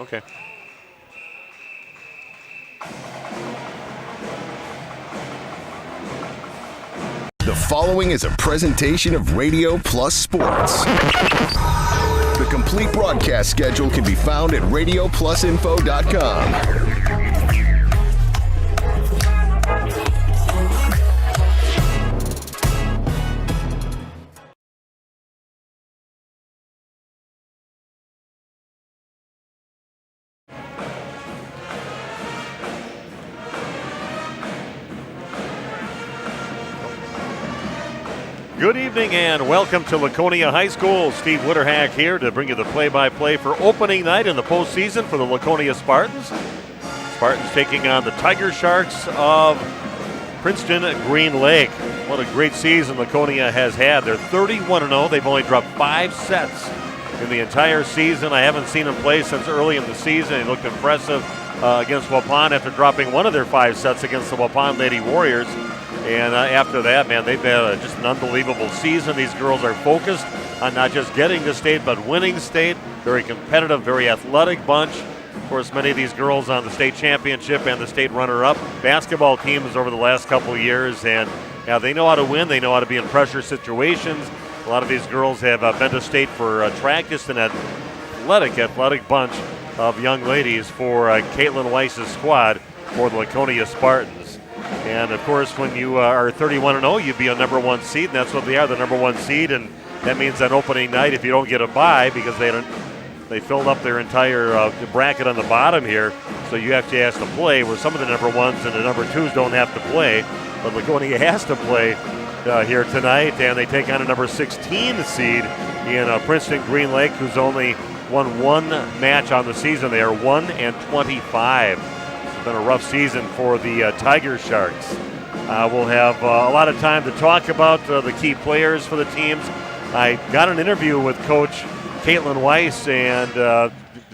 Okay. The following is a presentation of Radio Plus Sports. The complete broadcast schedule can be found at radioplusinfo.com. Good evening and welcome to Laconia High School. Steve Witterhack here to bring you the play-by-play for opening night in the postseason for the Laconia Spartans. Spartans taking on the Tiger Sharks of Princeton Green Lake. What a great season Laconia has had. They're 31-0. They've only dropped 5 sets in the entire season. I haven't seen them play since early in the season. They looked impressive against Waupun after dropping one of their 5 sets against the Waupun Lady Warriors. And after that, man, they've had just an unbelievable season. These girls are focused on not just getting to state, but winning state. Very competitive, very athletic bunch. Of course, many of these girls on the state championship and the state runner-up basketball teams over the last couple of years. And yeah, they know how to win. They know how to be in pressure situations. A lot of these girls have been to state for track, just an athletic bunch of young ladies for Caitlin Weiss's squad for the Laconia Spartans. And, of course, when you are 31-0, you'd be a number 1 seed, and that's what they are, the number 1 seed. And that means on opening night, if you don't get a bye, because they filled up their entire bracket on the bottom here, so you actually have to play, where some of the number 1s and the number 2s don't have to play. But Laconia has to play here tonight, and they take on a number 16 seed in Princeton Green Lake, who's only won 1 match on the season. They are 1-25. It's been a rough season for the Tiger Sharks. We'll have a lot of time to talk about the key players for the teams. I got an interview with Coach Caitlin Weiss and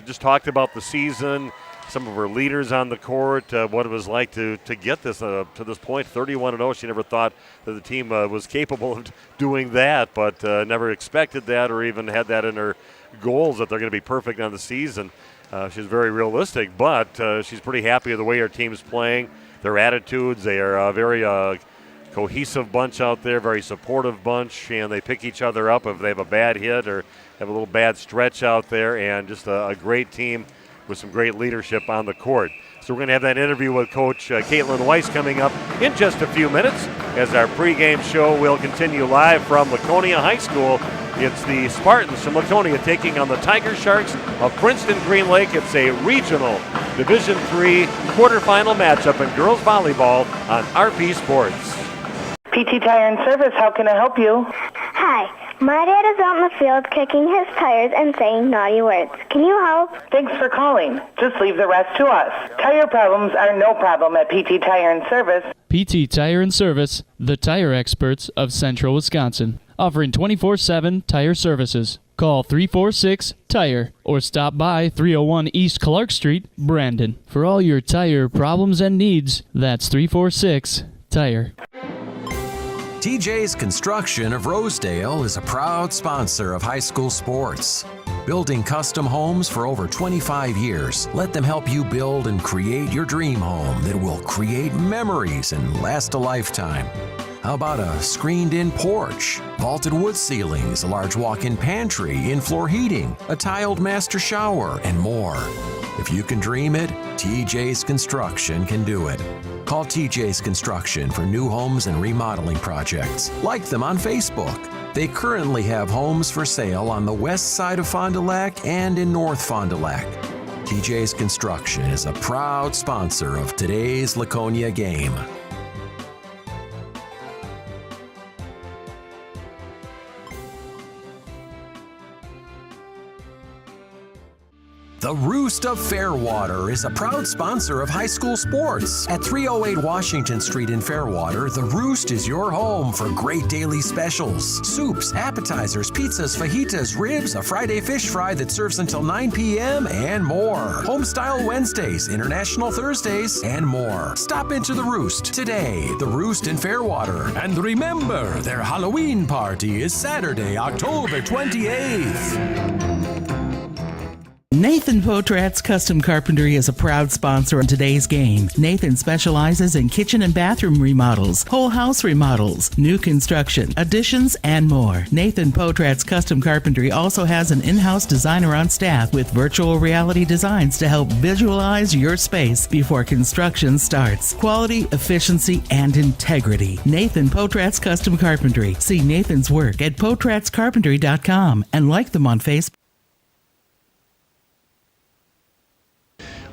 just talked about the season, some of her leaders on the court, what it was like to get this to this point, 31-0. She never thought that the team was capable of doing that, but never expected that or even had that in her goals that they're going to be perfect on the season. She's very realistic, but she's pretty happy with the way her team's playing, their attitudes. They are a very cohesive bunch out there, very supportive bunch, and they pick each other up if they have a bad hit or have a little bad stretch out there, and just a great team with some great leadership on the court. So we're going to have that interview with Coach Caitlin Weiss coming up in just a few minutes as our pregame show will continue live from Laconia High School. It's the Spartans from Laconia taking on the Tiger Sharks of Princeton Green Lake. It's a regional Division III quarterfinal matchup in girls volleyball on RP Sports. PT Tire and Service, how can I help you? Hi, my dad is out in the field kicking his tires and saying naughty words. Can you help? Thanks for calling. Just leave the rest to us. Tire problems are no problem at PT Tire and Service. PT Tire and Service, the tire experts of Central Wisconsin, offering 24/7 tire services. Call 346-TIRE or stop by 301 East Clark Street, Brandon. For all your tire problems and needs, that's 346-TIRE. TJ's Construction of Rosedale is a proud sponsor of high school sports. Building custom homes for over 25 years, let them help you build and create your dream home that will create memories and last a lifetime. How about a screened-in porch, vaulted wood ceilings, a large walk-in pantry, in-floor heating, a tiled master shower, and more? If you can dream it, TJ's Construction can do it. Call TJ's Construction for new homes and remodeling projects. Like them on Facebook. They currently have homes for sale on the west side of Fond du Lac and in North Fond du Lac. TJ's Construction is a proud sponsor of today's Laconia game. The Roost of Fairwater is a proud sponsor of high school sports. At 308 Washington Street in Fairwater, The Roost is your home for great daily specials. Soups, appetizers, pizzas, fajitas, ribs, a Friday fish fry that serves until 9 p.m., and more. Homestyle Wednesdays, International Thursdays, and more. Stop into The Roost today. The Roost in Fairwater. And remember, their Halloween party is Saturday, October 28th. Nathan Potrat's Custom Carpentry is a proud sponsor of today's game. Nathan specializes in kitchen and bathroom remodels, whole house remodels, new construction, additions, and more. Nathan Potrat's Custom Carpentry also has an in-house designer on staff with virtual reality designs to help visualize your space before construction starts. Quality, efficiency, and integrity. Nathan Potrat's Custom Carpentry. See Nathan's work at potratscarpentry.com and like them on Facebook.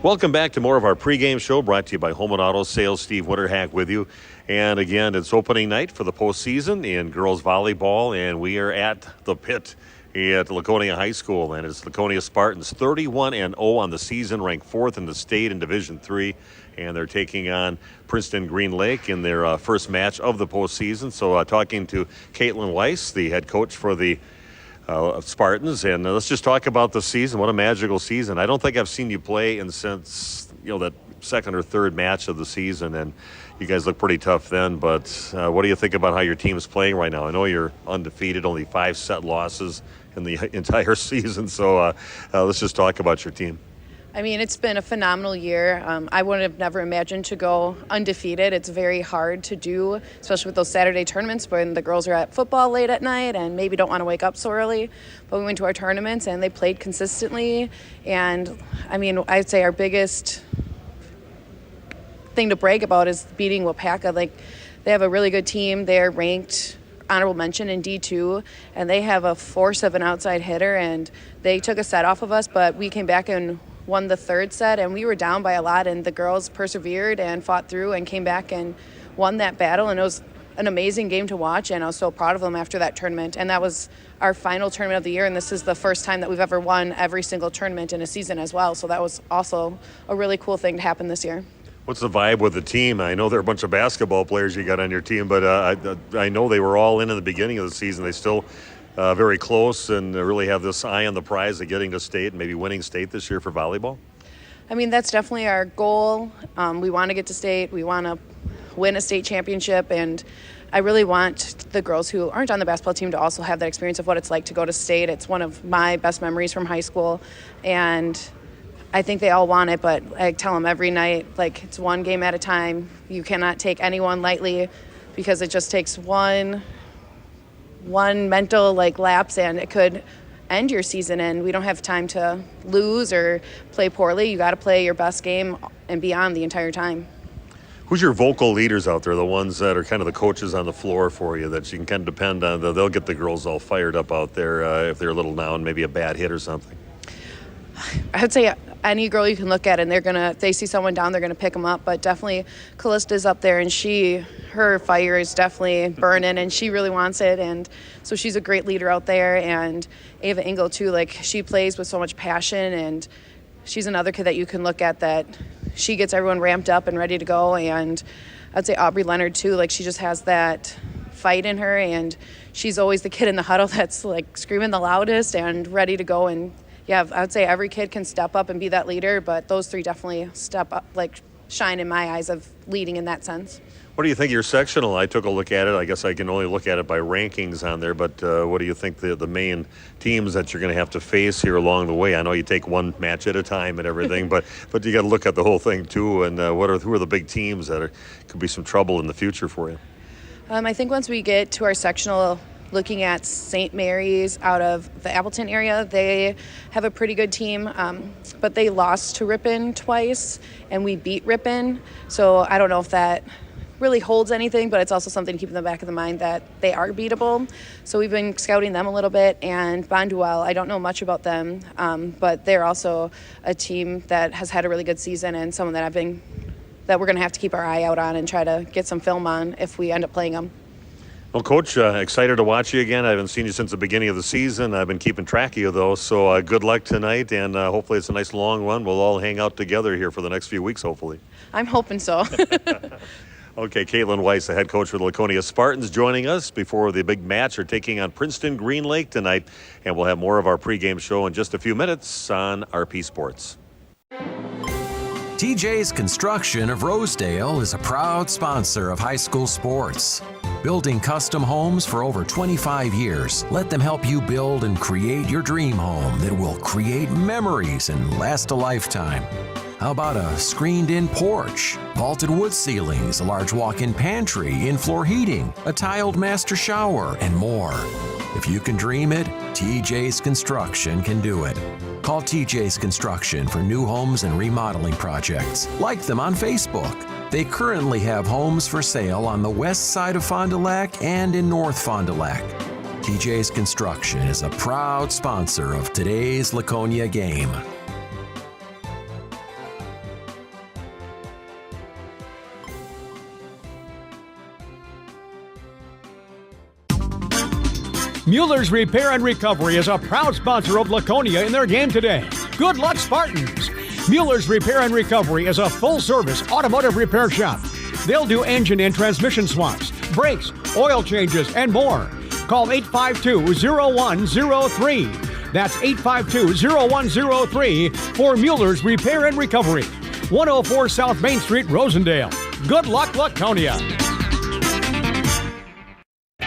Welcome back to more of our pregame show brought to you by Home and Auto Sales. Steve Witterhack with you. And again, it's opening night for the postseason in girls volleyball, and we are at the pit at Laconia High School, and it's Laconia Spartans 31-0 on the season, ranked 4th in the state in Division III, and they're taking on Princeton Green Lake in their first match of the postseason. So talking to Caitlin Weiss, the head coach for the Spartans, and let's just talk about the season. What a magical season. I don't think I've seen you play since that second or third match of the season, and you guys look pretty tough then, but what do you think about how your team's playing right now? I know you're undefeated, only 5 set losses in the entire season, so let's just talk about your team. I mean, it's been a phenomenal year. I would have never imagined to go undefeated. It's very hard to do, especially with those Saturday tournaments when the girls are at football late at night and maybe don't want to wake up so early. But we went to our tournaments and they played consistently. And, I mean, I'd say our biggest thing to brag about is beating WIAA. Like, they have a really good team. They're ranked honorable mention in D2, and they have a force of an outside hitter, and they took a set off of us, but we came back and won the third set, and we were down by a lot, and the girls persevered and fought through and came back and won that battle, and it was an amazing game to watch, and I was so proud of them after that tournament. And that was our final tournament of the year, and this is the first time that we've ever won every single tournament in a season as well, so that was also a really cool thing to happen this year. What's the vibe with the team? I know there are a bunch of basketball players you got on your team, but I know they were all in the beginning of the season. They still very close and really have this eye on the prize of getting to state and maybe winning state this year for volleyball? I mean, that's definitely our goal. We want to get to state. We want to win a state championship, and I really want the girls who aren't on the basketball team to also have that experience of what it's like to go to state. It's one of my best memories from high school, and I think they all want it, but I tell them every night, like, it's one game at a time. You cannot take anyone lightly because it just takes one mental lapse and it could end your season, and we don't have time to lose or play poorly. You got to play your best game and beyond the entire time. Who's your vocal leaders out there, the ones that are kind of the coaches on the floor for you that you can kind of depend on? They'll get the girls all fired up out there if they're a little down, maybe a bad hit or something. I'd say any girl you can look at, and if they see someone down, they're gonna pick them up. But definitely, Callista's up there, and her fire is definitely burning, and she really wants it, and so she's a great leader out there. And Ava Engel too, she plays with so much passion, and she's another kid that you can look at that she gets everyone ramped up and ready to go. And I'd say Aubrey Leonard too, she just has that fight in her, and she's always the kid in the huddle that's screaming the loudest and ready to go. And yeah, I would say every kid can step up and be that leader, but those three definitely step up, shine in my eyes of leading in that sense. What do you think of your sectional? I took a look at it. I guess I can only look at it by rankings on there, but what do you think the main teams that you're going to have to face here along the way? I know you take one match at a time and everything, but you got to look at the whole thing too, and who are the big teams that could be some trouble in the future for you? I think once we get to our sectional, looking at St. Mary's out of the Appleton area, they have a pretty good team, but they lost to Ripon twice, and we beat Ripon. So I don't know if that really holds anything, but it's also something to keep in the back of the mind that they are beatable. So we've been scouting them a little bit, and Bonduelle, I don't know much about them, but they're also a team that has had a really good season and someone that we're going to have to keep our eye out on and try to get some film on if we end up playing them. Well, Coach, excited to watch you again. I haven't seen you since the beginning of the season. I've been keeping track of you, though, so good luck tonight, and hopefully it's a nice long one. We'll all hang out together here for the next few weeks, hopefully. I'm hoping so. Okay, Caitlin Weiss, the head coach for the Laconia Spartans, joining us before the big match. Are taking on Princeton Green Lake tonight, and we'll have more of our pregame show in just a few minutes on RP Sports. TJ's Construction of Rosedale is a proud sponsor of high school sports. Building custom homes for over 25 years. Let them help you build and create your dream home that will create memories and last a lifetime. How about a screened-in porch, vaulted wood ceilings, a large walk-in pantry, in-floor heating, a tiled master shower, and more? If you can dream it, TJ's Construction can do it. Call TJ's Construction for new homes and remodeling projects. Like them on Facebook. They currently have homes for sale on the west side of Fond du Lac and in North Fond du Lac. TJ's Construction is a proud sponsor of today's Laconia game. Mueller's Repair and Recovery is a proud sponsor of Laconia in their game today. Good luck, Spartans! Mueller's Repair and Recovery is a full-service automotive repair shop. They'll do engine and transmission swaps, brakes, oil changes, and more. Call 852-0103. That's 852-0103 for Mueller's Repair and Recovery. 104 South Main Street, Rosendale. Good luck, Laconia!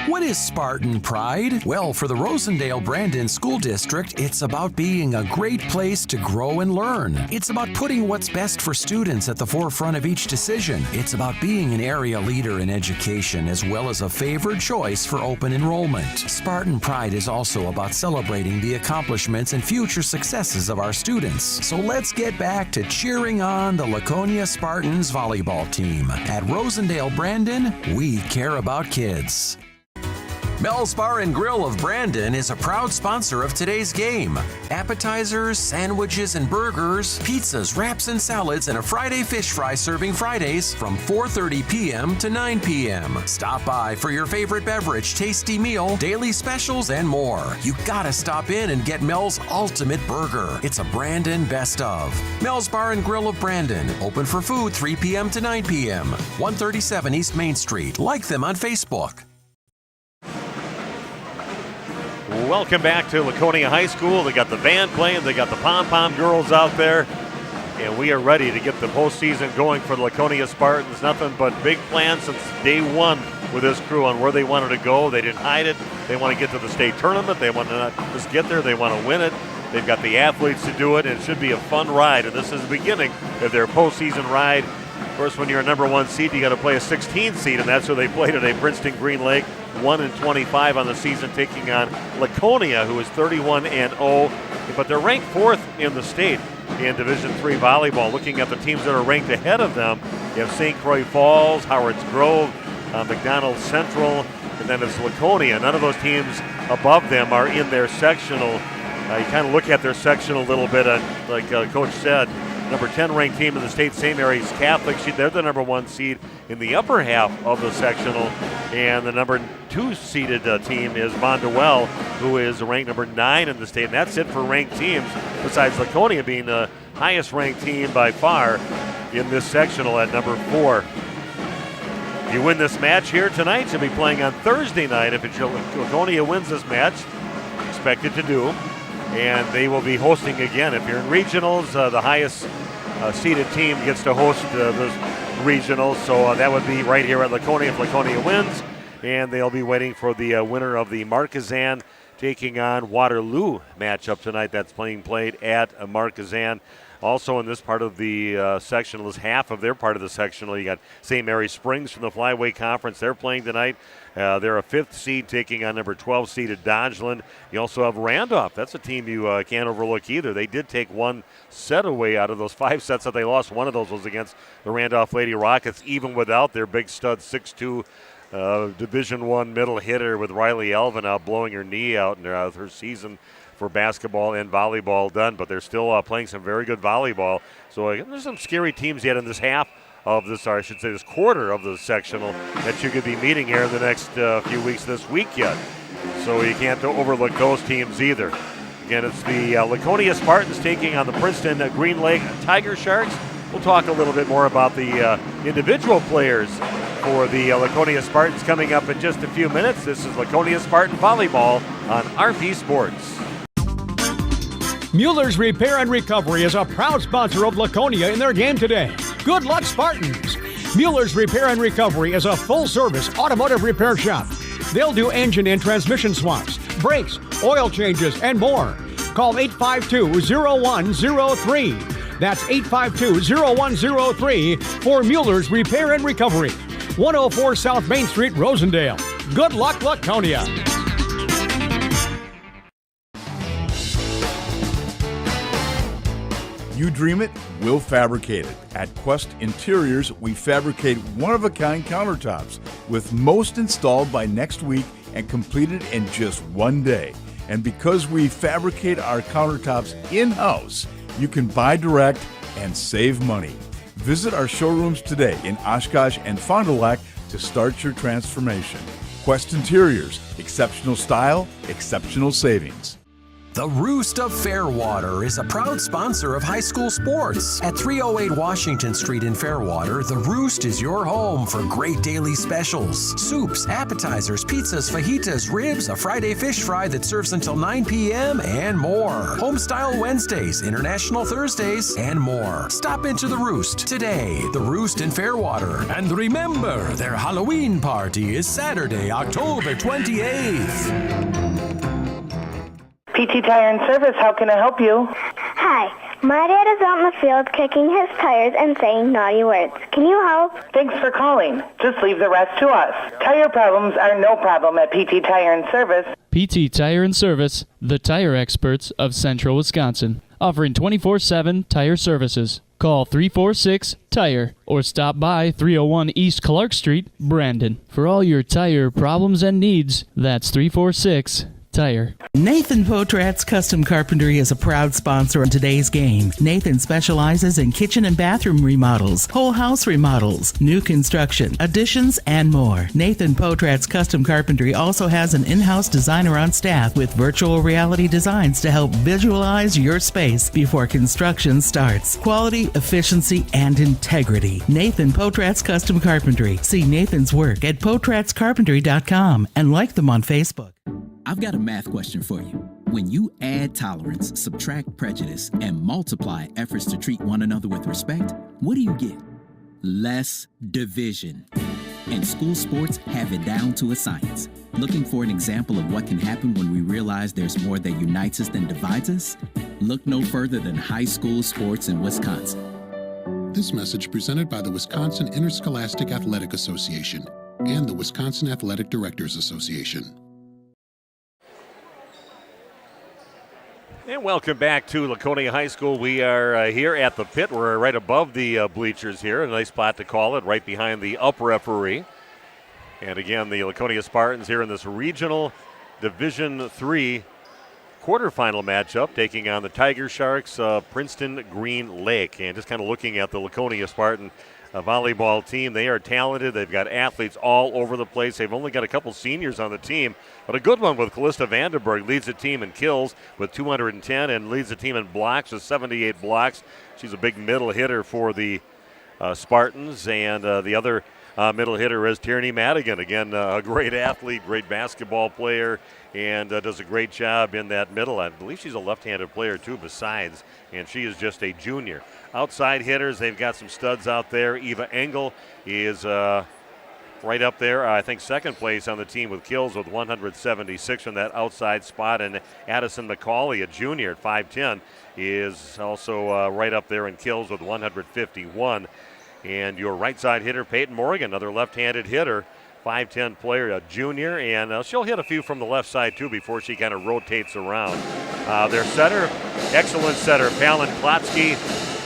What is Spartan Pride? Well, for the Rosendale-Brandon School District, it's about being a great place to grow and learn. It's about putting what's best for students at the forefront of each decision. It's about being an area leader in education as well as a favored choice for open enrollment. Spartan Pride is also about celebrating the accomplishments and future successes of our students. So let's get back to cheering on the Laconia Spartans volleyball team. At Rosendale-Brandon, we care about kids. Mel's Bar and Grill of Brandon is a proud sponsor of today's game. Appetizers, sandwiches, and burgers, pizzas, wraps, and salads, and a Friday fish fry serving Fridays from 4:30 p.m. to 9 p.m. Stop by for your favorite beverage, tasty meal, daily specials, and more. You gotta stop in and get Mel's Ultimate Burger. It's a Brandon best of. Mel's Bar and Grill of Brandon, open for food 3 p.m. to 9 p.m. 137 East Main Street. Like them on Facebook. Welcome back to Laconia High School. They got the band playing, they got the pom-pom girls out there, and we are ready to get the postseason going for the Laconia Spartans. Nothing but big plans since day one with this crew on where they wanted to go. They didn't hide it. They want to get to the state tournament. They want to not just get there, they want to win it. They've got the athletes to do it, and it should be a fun ride, and this is the beginning of their postseason ride. Of course, when you're a number one seed, you got to play a 16 seed, and that's where they play today. Princeton Green Lake, 1-25 on the season, taking on Laconia, who is 31-0, but they're ranked fourth in the state in Division III volleyball. Looking at the teams that are ranked ahead of them, you have St. Croix Falls, Howard's Grove, McDonald Central, and then it's Laconia. None of those teams above them are in their sectional. You kind of look at their sectional a little bit, like Coach said. Number 10 ranked team in the state, St. Mary's Catholic. They're the number one seed in the upper half of the sectional. And the number 2 seeded team is Monduel, who is ranked number 9 in the state. And that's it for ranked teams, besides Laconia being the highest ranked team by far in this sectional at number 4. If you win this match here tonight, you'll be playing on Thursday night. If Laconia wins this match, expected to do, and they will be hosting again. If you're in regionals, the highest seeded team gets to host the regionals, so that would be right here at Laconia if Laconia wins, and they'll be waiting for the winner of the Marquezan taking on Waterloo matchup tonight. That's being played at Marquezan. Also in this part of the sectional is half of their part of the sectional. You got St. Mary Springs from the Flyway Conference. They're playing tonight. They're a 5th seed taking on number 12 seeded Dodgeland. You also have Randolph. That's a team you can't overlook either. They did take one set away out of those 5 sets that they lost. One of those was against the Randolph Lady Rockets, even without their big stud 6'2" Division I middle hitter with Riley Elvin out blowing her knee out in her season for basketball and volleyball done, but they're still playing some very good volleyball. So there's some scary teams yet in this half of this, or I should say this quarter of the sectional that you could be meeting here in the next few weeks this week yet. So you can't overlook those teams either. Again, it's the Laconia Spartans taking on the Princeton Green Lake Tiger Sharks. We'll talk a little bit more about the individual players for the Laconia Spartans coming up in just a few minutes. This is Laconia Spartan Volleyball on RP Sports. Mueller's Repair and Recovery is a proud sponsor of Laconia in their game today. Good luck, Spartans! Mueller's Repair and Recovery is a full-service automotive repair shop. They'll do engine and transmission swaps, brakes, oil changes, and more. Call 852-0103. That's 852-0103 for Mueller's Repair and Recovery. 104 South Main Street, Rosendale. Good luck, Laconia. You dream it, we'll fabricate it. At Quest Interiors, we fabricate one-of-a-kind countertops, with most installed by next week and completed in just one day. And because we fabricate our countertops in-house, you can buy direct and save money. Visit our showrooms today in Oshkosh and Fond du Lac to start your transformation. Quest Interiors, exceptional style, exceptional savings. The Roost of Fairwater is a proud sponsor of high school sports. At 308 Washington Street in Fairwater, The Roost is your home for great daily specials. Soups, appetizers, pizzas, fajitas, ribs, a Friday fish fry that serves until 9 p.m., and more. Homestyle Wednesdays, International Thursdays, and more. Stop into The Roost today. The Roost in Fairwater. And remember, their Halloween party is Saturday, October 28th. PT Tire and Service, how can I help you? Hi, my dad is out in the field kicking his tires and saying naughty words. Can you help? Thanks for calling. Just leave the rest to us. Tire problems are no problem at PT Tire and Service. PT Tire and Service, the tire experts of Central Wisconsin, offering 24/7 tire services. Call 346-TIRE or stop by 301 East Clark Street, Brandon. For all your tire problems and needs, that's 346-TIRE. Nathan Potrat's Custom Carpentry is a proud sponsor of today's game. Nathan specializes in kitchen and bathroom remodels, whole house remodels, new construction, additions, and more. Nathan Potrat's Custom Carpentry also has an in-house designer on staff with virtual reality designs to help visualize your space before construction starts. Quality, efficiency, and integrity. Nathan Potrat's Custom Carpentry. See Nathan's work at potratscarpentry.com and like them on Facebook. I've got a math question for you. When you add tolerance, subtract prejudice, and multiply efforts to treat one another with respect, what do you get? Less division. And school sports have it down to a science. Looking for an example of what can happen when we realize there's more that unites us than divides us? Look no further than high school sports in Wisconsin. This message presented by the Wisconsin Interscholastic Athletic Association and the Wisconsin Athletic Directors Association. And welcome back to Laconia High School. We are here at the pit. We're right above the bleachers here. A nice spot to call it, right behind the up referee. And again, the Laconia Spartans here in this regional Division III quarterfinal matchup, taking on the Tiger Sharks, Princeton Green Lake. And just kind of looking at the Laconia Spartan volleyball team, they are talented. They've got athletes all over the place. They've only got a couple seniors on the team, but a good one with Callista Vandenberg. Leads the team in kills with 210 and leads the team in blocks with 78 blocks. She's a big middle hitter for the Spartans, and the other middle hitter is Tierney Madigan. Again, a great athlete, great basketball player, and does a great job in that middle. I believe she's a left-handed player too besides, and she is just a junior. Outside hitters, they've got some studs out there. Eva Engel is right up there, I think second place on the team with kills with 176 from that outside spot. And Addison McCauley, a junior at 5'10", is also right up there in kills with 151. And your right side hitter, Peyton Morgan, another left-handed hitter, 5'10" player, a junior, and she'll hit a few from the left side too before she kind of rotates around. Their setter, excellent setter, Palin Klotsky,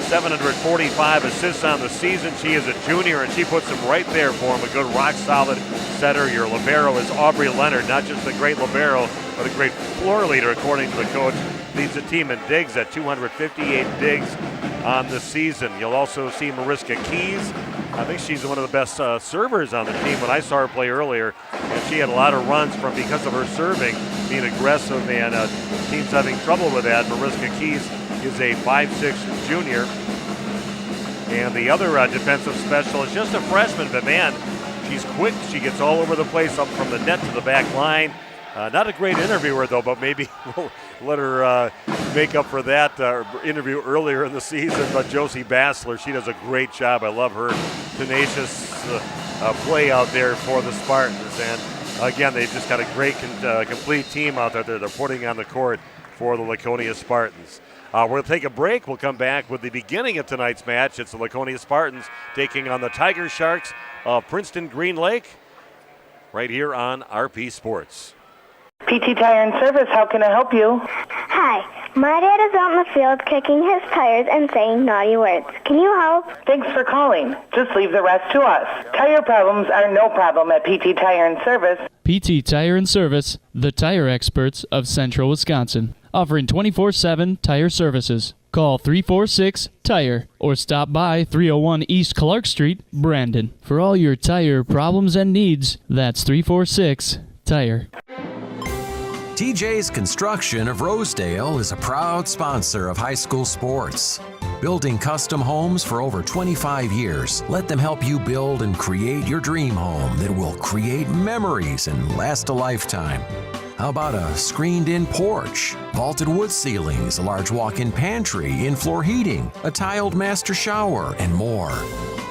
745 assists on the season. She is a junior, and she puts them right there for him. A good rock-solid setter. Your libero is Aubrey Leonard, not just a great libero, but a great floor leader, according to the coach. Leads the team in digs at 258 digs on the season. You'll also see Mariska Keys. I think she's one of the best servers on the team. When I saw her play earlier, and she had a lot of runs because of her serving, being aggressive, and teams having trouble with that. Mariska Keys is a 5'6" junior. And the other defensive specialist, just a freshman, but man, she's quick. She gets all over the place, up from the net to the back line. Not a great interviewer, though, but maybe we'll let her make up for that interview earlier in the season. But Josie Bassler, she does a great job. I love her tenacious play out there for the Spartans. And, again, they've just got a great complete team out there they're putting on the court for the Laconia Spartans. We'll take a break. We'll come back with the beginning of tonight's match. It's the Laconia Spartans taking on the Tiger Sharks of Princeton Green Lake right here on RP Sports. PT Tire and Service, how can I help you? Hi, my dad is out in the field kicking his tires and saying naughty words. Can you help? Thanks for calling. Just leave the rest to us. Tire problems are no problem at PT Tire and Service. PT Tire and Service, the tire experts of Central Wisconsin, offering 24/7 tire services. Call 346-TIRE or stop by 301 East Clark Street, Brandon. For all your tire problems and needs, that's 346-TIRE. TJ's Construction of Rosedale is a proud sponsor of high school sports. Building custom homes for over 25 years, let them help you build and create your dream home that will create memories and last a lifetime. How about a screened-in porch, vaulted wood ceilings, a large walk-in pantry, in-floor heating, a tiled master shower, and more?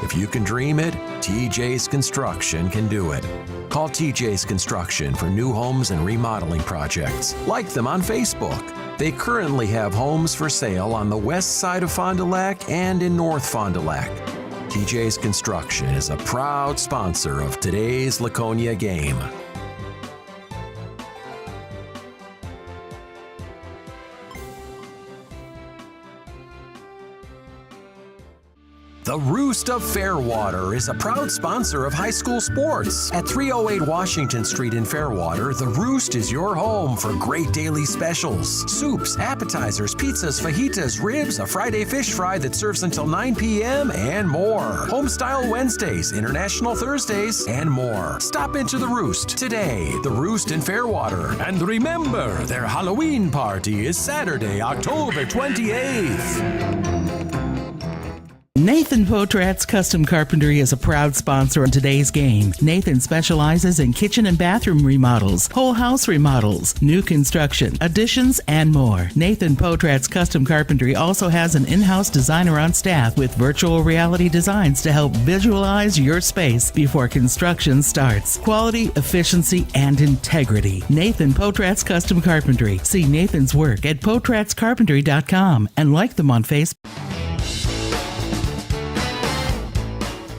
If you can dream it, TJ's Construction can do it. Call TJ's Construction for new homes and remodeling projects. Like them on Facebook. They currently have homes for sale on the west side of Fond du Lac and in North Fond du Lac. TJ's Construction is a proud sponsor of today's Laconia game. The Roost of Fairwater is a proud sponsor of high school sports. At 308 Washington Street in Fairwater, The Roost is your home for great daily specials. Soups, appetizers, pizzas, fajitas, ribs, a Friday fish fry that serves until 9 p.m., and more. Homestyle Wednesdays, International Thursdays, and more. Stop into The Roost today. The Roost in Fairwater. And remember, their Halloween party is Saturday, October 28th. Nathan Potrat's Custom Carpentry is a proud sponsor of today's game. Nathan specializes in kitchen and bathroom remodels, whole house remodels, new construction, additions, and more. Nathan Potrat's Custom Carpentry also has an in-house designer on staff with virtual reality designs to help visualize your space before construction starts. Quality, efficiency, and integrity. Nathan Potrat's Custom Carpentry. See Nathan's work at potratscarpentry.com and like them on Facebook.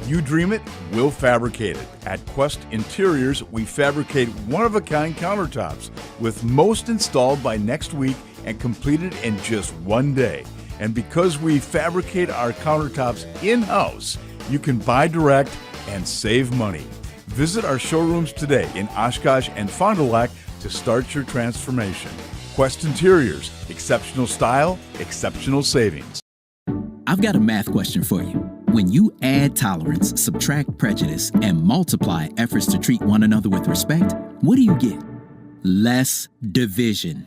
You dream it, we'll fabricate it. At Quest Interiors, we fabricate one-of-a-kind countertops, with most installed by next week and completed in just one day. And because we fabricate our countertops in-house, you can buy direct and save money. Visit our showrooms today in Oshkosh and Fond du Lac to start your transformation. Quest Interiors, exceptional style, exceptional savings. I've got a math question for you. When you add tolerance, subtract prejudice, and multiply efforts to treat one another with respect, what do you get? Less division.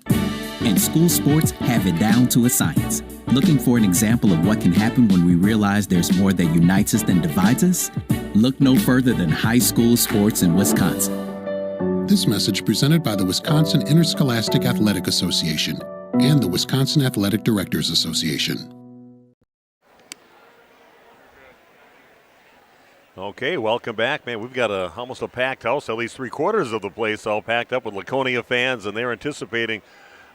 And school sports have it down to a science. Looking for an example of what can happen when we realize there's more that unites us than divides us? Look no further than high school sports in Wisconsin. This message presented by the Wisconsin Interscholastic Athletic Association and the Wisconsin Athletic Directors Association. Okay, welcome back, man. We've got almost a packed house, at least three-quarters of the place all packed up with Laconia fans, and they're anticipating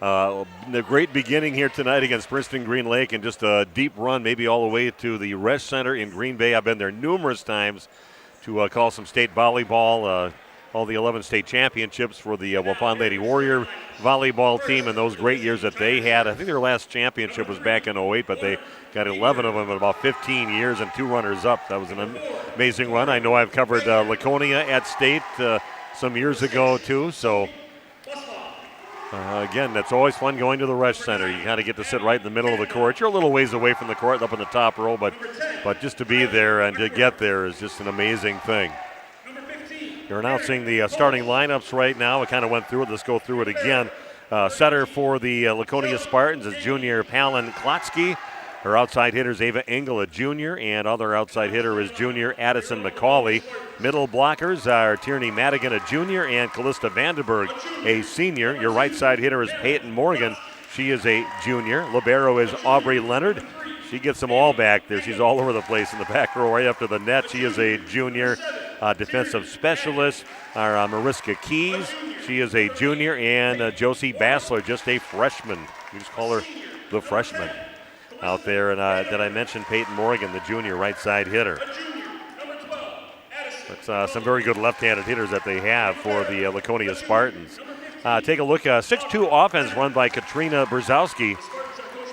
a great beginning here tonight against Princeton Green Lake and just a deep run maybe all the way to the Resch Center in Green Bay. I've been there numerous times to call some state volleyball, all the 11 state championships for the Waupun Lady Warrior volleyball team and those great years that they had. I think their last championship was back in 08, but they got 11 of them in about 15 years and 2 runners-up. That was an amazing run. I know I've covered Laconia at state some years ago, too. So, again, that's always fun going to the Resch Center. You kind of get to sit right in the middle of the court. You're a little ways away from the court, up in the top row, but just to be there and to get there is just an amazing thing. They're announcing the starting lineups right now. I kind of went through it. Let's go through it again. Setter for the Laconia Spartans is junior Palin Klotsky. Her outside hitter is Ava Engel, a junior, and other outside hitter is junior Addison McCauley. Middle blockers are Tierney Madigan, a junior, and Callista Vandenberg, a senior. Your right side hitter is Peyton Morgan. She is a junior. Libero is Aubrey Leonard. She gets them all back there. She's all over the place in the back row right after the net. She is a junior. Defensive specialist are Mariska Keys. She is a junior. And Josie Bassler, just a freshman. We just call her the freshman out there. And did I mention Peyton Morgan, the junior right side hitter? That's some very good left-handed hitters that they have for the Laconia Spartans. Take a look. 6-2 offense run by Katrina Brzezowski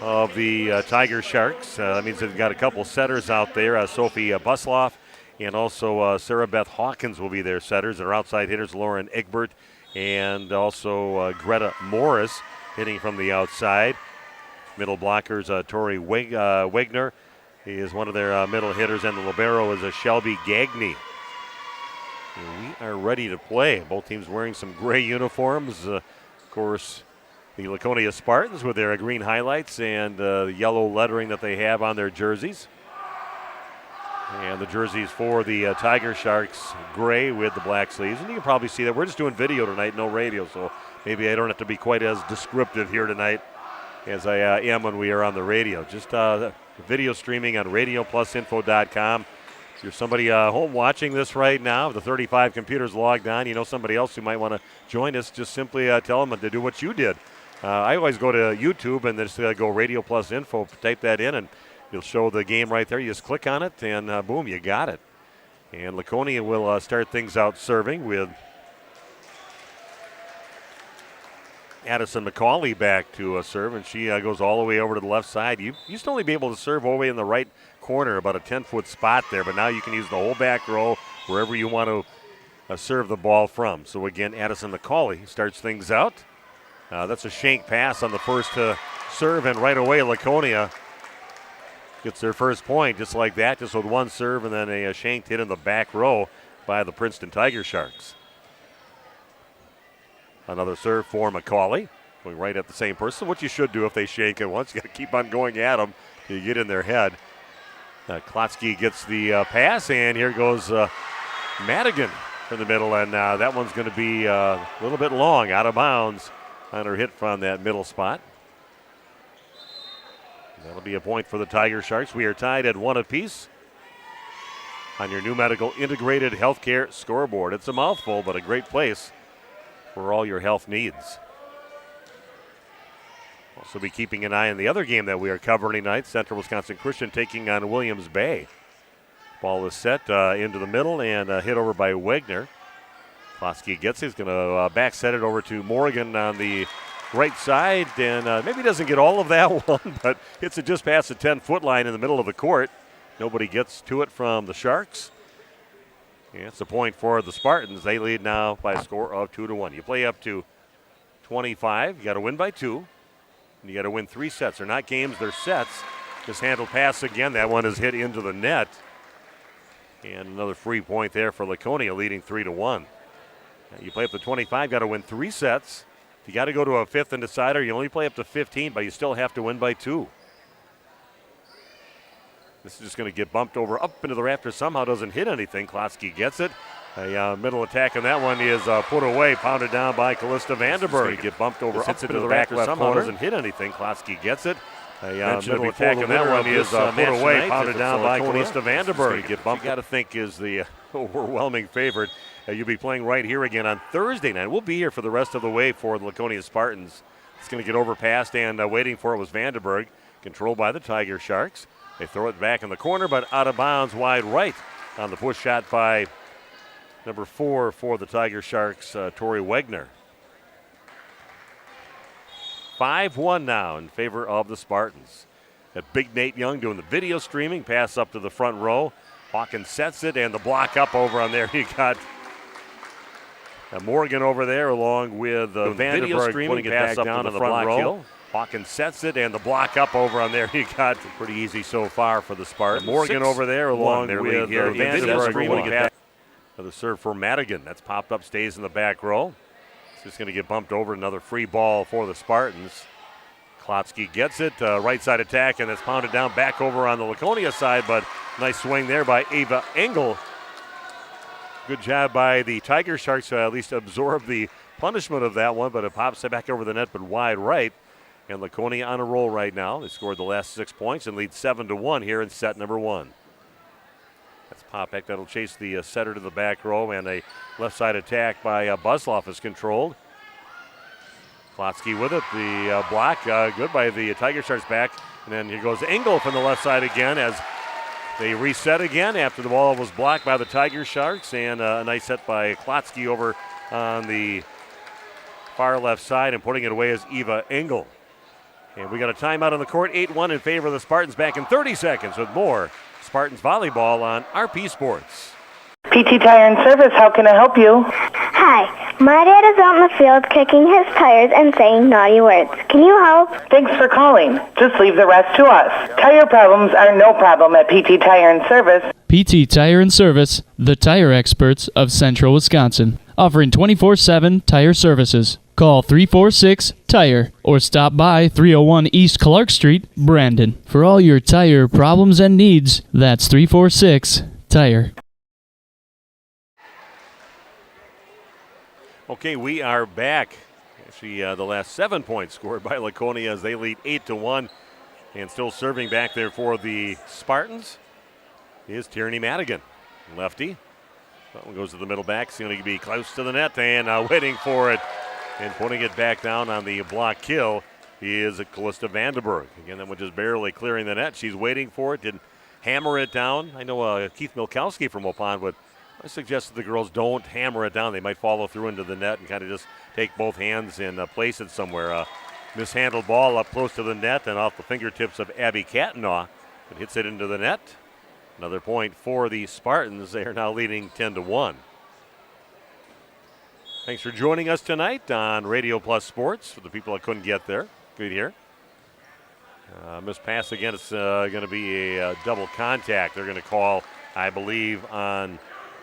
of the Tiger Sharks. That means they've got a couple setters out there. Sophie Busloff and also Sarah Beth Hawkins will be their setters. Their outside hitters, Lauren Egbert and also Greta Morris hitting from the outside. Middle blockers, Tori Wegner is one of their middle hitters, and the libero is Shelby Gagney. And we are ready to play. Both teams wearing some gray uniforms. Of course, the Laconia Spartans with their green highlights and the yellow lettering that they have on their jerseys. And the jerseys for the Tiger Sharks, gray with the black sleeves. And you can probably see that. We're just doing video tonight, no radio, so maybe I don't have to be quite as descriptive here tonight as I am when we are on the radio. Just video streaming on radioplusinfo.com. If you're somebody home watching this right now, the 35 computers logged on, you know somebody else who might want to join us, just simply tell them to do what you did. I always go to YouTube and just go Radio Plus Info, type that in, and you'll show the game right there. You just click on it, and boom, you got it. And Laconia will start things out serving with Addison McCauley back to serve, and she goes all the way over to the left side. You used to only be able to serve all the way in the right corner, about a 10-foot spot there, but now you can use the whole back row wherever you want to serve the ball from. So again, Addison McCauley starts things out. That's a shank pass on the first serve, and right away Laconia gets their first point just like that, just with one serve and then a shanked hit in the back row by the Princeton Tiger Sharks. Another serve for McCauley, going right at the same person. What you should do if they shank it once, you got to keep on going at them till you get in their head. Klotsky gets the pass, and here goes Madigan from the middle, and that one's going to be a little bit long, out of bounds on her hit from that middle spot. That'll be a point for the Tiger Sharks. We are tied at 1 apiece on your new medical integrated healthcare scoreboard. It's a mouthful, but a great place for all your health needs. Also be keeping an eye on the other game that we are covering tonight, Central Wisconsin Christian taking on Williams Bay. Ball is set into the middle and hit over by Wegner. Klotsky gets it. He's going to back set it over to Morgan on the right side, and maybe doesn't get all of that one, but hits it just past the 10-foot line in the middle of the court. Nobody gets to it from the Sharks. And it's a point for the Spartans. They lead now by a score of 2-1. You play up to 25. You got to win by 2. And you got to win 3 sets. They're not games, they're sets. Just handle pass again. That one is hit into the net. And another free point there for Laconia, leading 3-1. You play up to 25, got to win 3 sets. If you got to go to a 5th and decider, you only play up to 15, but you still have to win by 2. This is just going to get bumped over up into the rafters. Somehow doesn't hit anything. Klotsky gets it. A middle attack on that one is put away, pounded down by Callista Vandenberg. Get bumped over up into the back left somehow corner. Doesn't hit anything. Klotsky gets it. A middle attack on that one is put away, pounded down by Callista Vandenberg. Get bumped. You got to think is the overwhelming favorite. You'll be playing right here again on Thursday night. We'll be here for the rest of the way for the Laconia Spartans. It's going to get overpassed, and waiting for it was Vandenberg, controlled by the Tiger Sharks. They throw it back in the corner, but out of bounds wide right on the push shot by number 4 for the Tiger Sharks, Tori Wegner. 5-1 now in favor of the Spartans. That big Nate Young doing the video streaming, pass up to the front row. Hawkins sets it, and the block up over on there. You got Morgan over there along with Vandenberg putting it back down to the front row. Hawkins sets it, and the block up over on there. You got pretty easy so far for the Spartans. Morgan over there along with Vandenberg putting it back. Another serve for Madigan. That's popped up, stays in the back row. It's just going to get bumped over. Another free ball for the Spartans. Klotsky gets it, right side attack, and it's pounded down back over on the Laconia side, but nice swing there by Ava Engel. Good job by the Tiger Sharks to at least absorb the punishment of that one, but it pops it back over the net, but wide right. And Laconia on a roll right now. They scored the last 6 points and lead 7-1 here in set number 1. That's Popek that'll chase the setter to the back row, and a left side attack by Busloff is controlled. Klotsky with it, the block, good by the Tiger Sharks back. And then here goes Engel from the left side again as they reset again after the ball was blocked by the Tiger Sharks. And a nice set by Klotsky over on the far left side, and putting it away is Eva Engel. And we got a timeout on the court, 8-1 in favor of the Spartans. Back in 30 seconds with more Spartans volleyball on RP Sports. PT Tire and Service, how can I help you? Hi, my dad is out in the field kicking his tires and saying naughty words. Can you help? Thanks for calling. Just leave the rest to us. Tire problems are no problem at PT Tire and Service. PT Tire and Service, the tire experts of Central Wisconsin, offering 24/7 tire services. Call 346-TIRE or stop by 301 East Clark Street, Brandon. For all your tire problems and needs, that's 346-TIRE. Okay, we are back. Actually, the last 7 points scored by Laconia as they lead 8-1. And still serving back there for the Spartans is Tierney Madigan. Lefty. That one goes to the middle back. It's going to be close to the net and waiting for it. And putting it back down on the block kill is Callista Vandenberg. Again, that one just barely clearing the net. She's waiting for it, didn't hammer it down. I know Keith Milkowski from Waupun would suggest that the girls don't hammer it down. They might follow through into the net and kind of just take both hands and place it somewhere. Mishandled ball up close to the net and off the fingertips of Abby Cattenaw. It hits it into the net. Another point for the Spartans. They are now leading 10-1. Thanks for joining us tonight on Radio Plus Sports. For the people that couldn't get there, good here. Missed pass again. It's going to be a double contact. They're going to call, I believe, on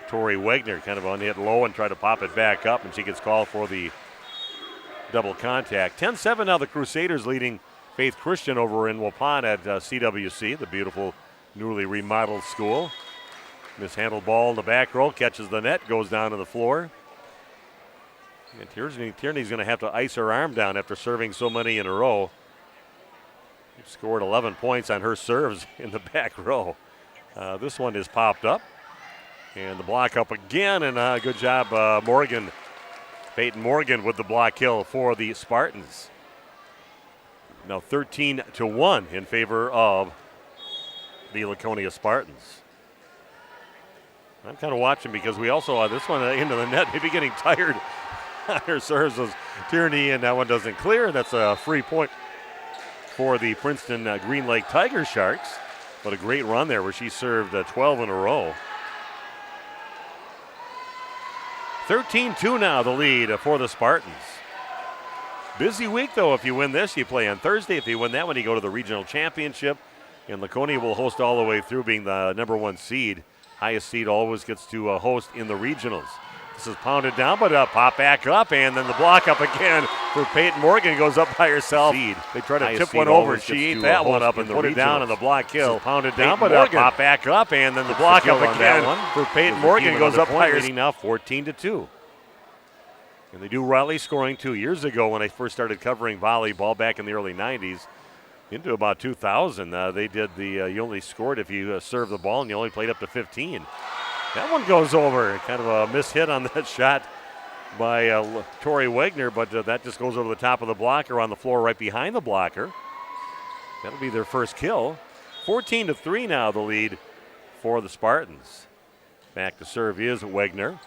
Tori Wegner. Kind of on hit low and try to pop it back up, and she gets called for the double contact. 10-7 now. The Crusaders leading Faith Christian over in Waupun at CWC, the beautiful newly remodeled school. Mishandled ball in the back row, catches the net, goes down to the floor. And Tierney's going to have to ice her arm down after serving so many in a row. She scored 11 points on her serves in the back row. This one is popped up. And the block up again, and good job, Morgan. Peyton Morgan with the block kill for the Spartans. Now 13-1 in favor of the Laconia Spartans. I'm kind of watching because we also this one into the net, maybe getting tired. Her serves was Tierney, and that one doesn't clear. That's a free point for the Princeton Green Lake Tiger Sharks. But a great run there where she served 12 in a row. 13-2 now, the lead for the Spartans. Busy week, though. If you win this, you play on Thursday. If you win that one, you go to the regional championship. And Laconia will host all the way through, being the number 1 seed. Highest seed always gets to host in the regionals. This is pounded down, but pop back up, and then the block up again for Peyton Morgan. Goes up by herself. They try to tip one over. She ate that one up and put it down on the block kill. Pounded down, but pop back up, and then the block up again for Peyton Morgan. Goes up by herself. Now 14-2. And they do rally scoring 2 years ago when I first started covering volleyball back in the early 90s. Into about 2000, they did the you only scored if you served the ball, and you only played up to 15. That one goes over. Kind of a mishit on that shot by Tori Wegner, but that just goes over the top of the blocker on the floor right behind the blocker. That'll be their first kill. 14-3 now, the lead for the Spartans. Back to serve is Wegner.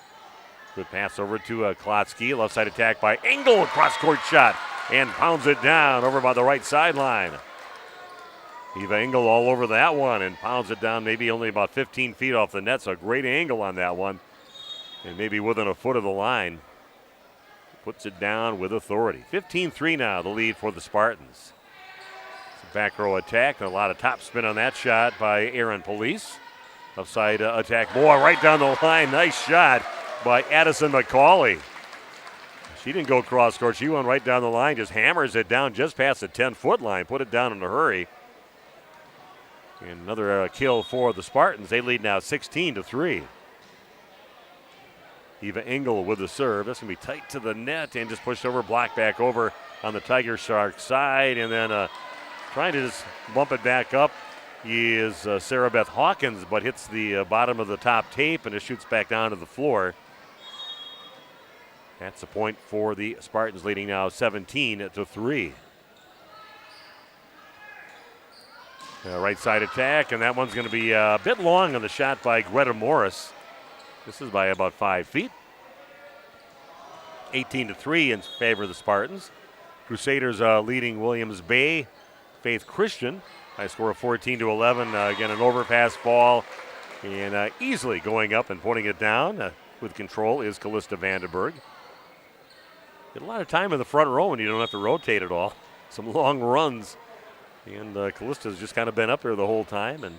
Good pass over to Klotsky. Left side attack by Engel. Cross-court shot and pounds it down over by the right sideline. Eva Engel all over that one and pounds it down maybe only about 15 feet off the net. So a great angle on that one. And maybe within a foot of the line. Puts it down with authority. 15-3 now, the lead for the Spartans. It's a back row attack and a lot of top spin on that shot by Aaron Police. Left side attack. Boy, right down the line. Nice shot by Addison McCauley. She didn't go cross court. She went right down the line, just hammers it down just past the 10-foot line, put it down in a hurry. And another kill for the Spartans. They lead now 16-3. Eva Engel with the serve. That's going to be tight to the net and just pushed over, blocked back over on the Tiger Shark side. And then trying to just bump it back up is Sarah Beth Hawkins, but hits the bottom of the top tape and it shoots back down to the floor. That's a point for the Spartans, leading now 17-3. Right side attack, and that one's going to be a bit long on the shot by Greta Morris. This is by about 5 feet. 18-3 in favor of the Spartans. Crusaders leading Williams Bay. Faith Christian, high score of 14-11. Again, an overpass ball, and easily going up and putting it down with control is Callista Vandenberg. Get a lot of time in the front row and you don't have to rotate at all. Some long runs. And Callista's just kind of been up there the whole time and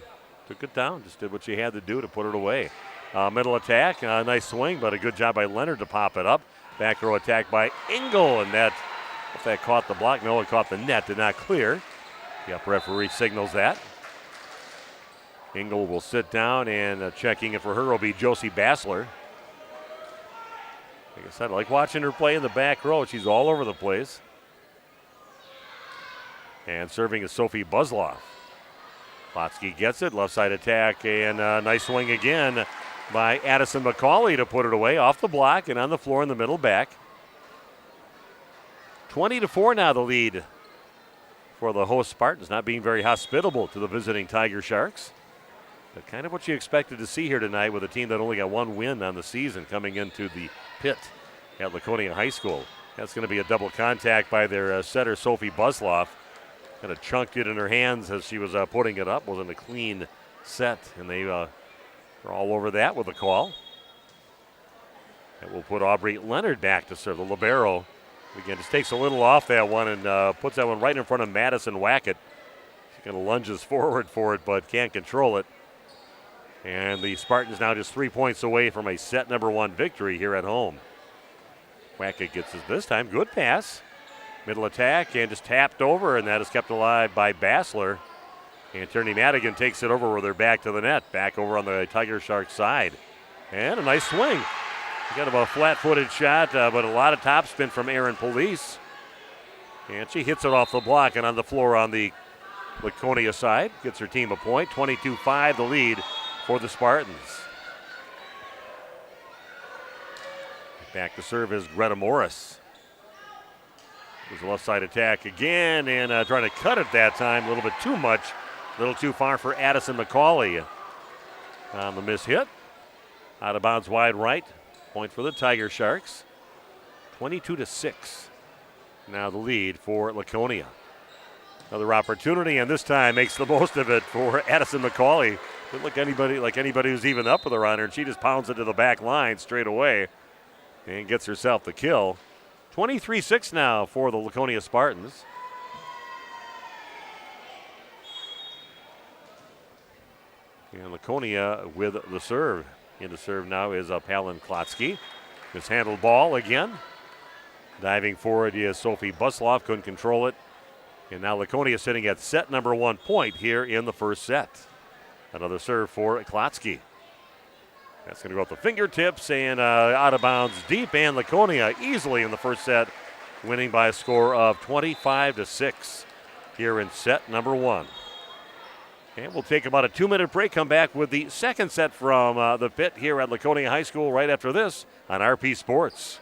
took it down. Just did what she had to do to put it away. Middle attack, nice swing, but a good job by Leonard to pop it up. Back row attack by Engel, and that, if that caught the block, no, it caught the net, did not clear. The upper referee signals that. Engel will sit down, and checking it for her will be Josie Bassler. Like I said, I like watching her play in the back row. She's all over the place. And serving is Sophie Buzloff. Klotsky gets it, left side attack, and nice swing again by Addison McCauley to put it away off the block and on the floor in the middle back. 20-4 now the lead for the host Spartans, not being very hospitable to the visiting Tiger Sharks. But kind of what you expected to see here tonight with a team that only got one win on the season coming into the pit at Laconia High School. That's going to be a double contact by their setter, Sophie Buzloff. Kind of chunked it in her hands as she was putting it up. Wasn't a clean set, and they are all over that with a call. And we'll put Aubrey Leonard back to serve. The libero, again, just takes a little off that one and puts that one right in front of Madison Wackett. She kind of lunges forward for it, but can't control it. And the Spartans now just 3 points away from a set number 1 victory here at home. Wackett gets it this time. Good pass. Middle attack and just tapped over, and that is kept alive by Bassler. And Tierney Madigan takes it over with her back to the net, back over on the Tiger Shark side. And a nice swing. Kind of a flat-footed shot, but a lot of topspin from Erin Police. And she hits it off the block and on the floor on the Laconia side. Gets her team a point. 22-5 the lead for the Spartans. Back to serve is Greta Morris. There's a left side attack again, and trying to cut it that time a little bit too much. A little too far for Addison McCauley on the miss hit. Out of bounds wide right. Point for the Tiger Sharks. 22-6. Now the lead for Laconia. Another opportunity, and this time makes the most of it for Addison McCauley. Doesn't look like anybody who's even up with her on her, and she just pounds it to the back line straight away and gets herself the kill. 23-6 now for the Laconia Spartans. And Laconia with the serve. In the serve now is Palin Klotsky. Mishandled ball again. Diving forward is Sophie Busloff. Couldn't control it. And now Laconia sitting at set number 1 point here in the first set. Another serve for Klotsky. That's going to go at the fingertips and out of bounds deep. And Laconia easily in the first set, winning by a score of 25-6 here in set number 1. And we'll take about a 2-minute break, come back with the second set from the pit here at Laconia High School right after this on RP Sports.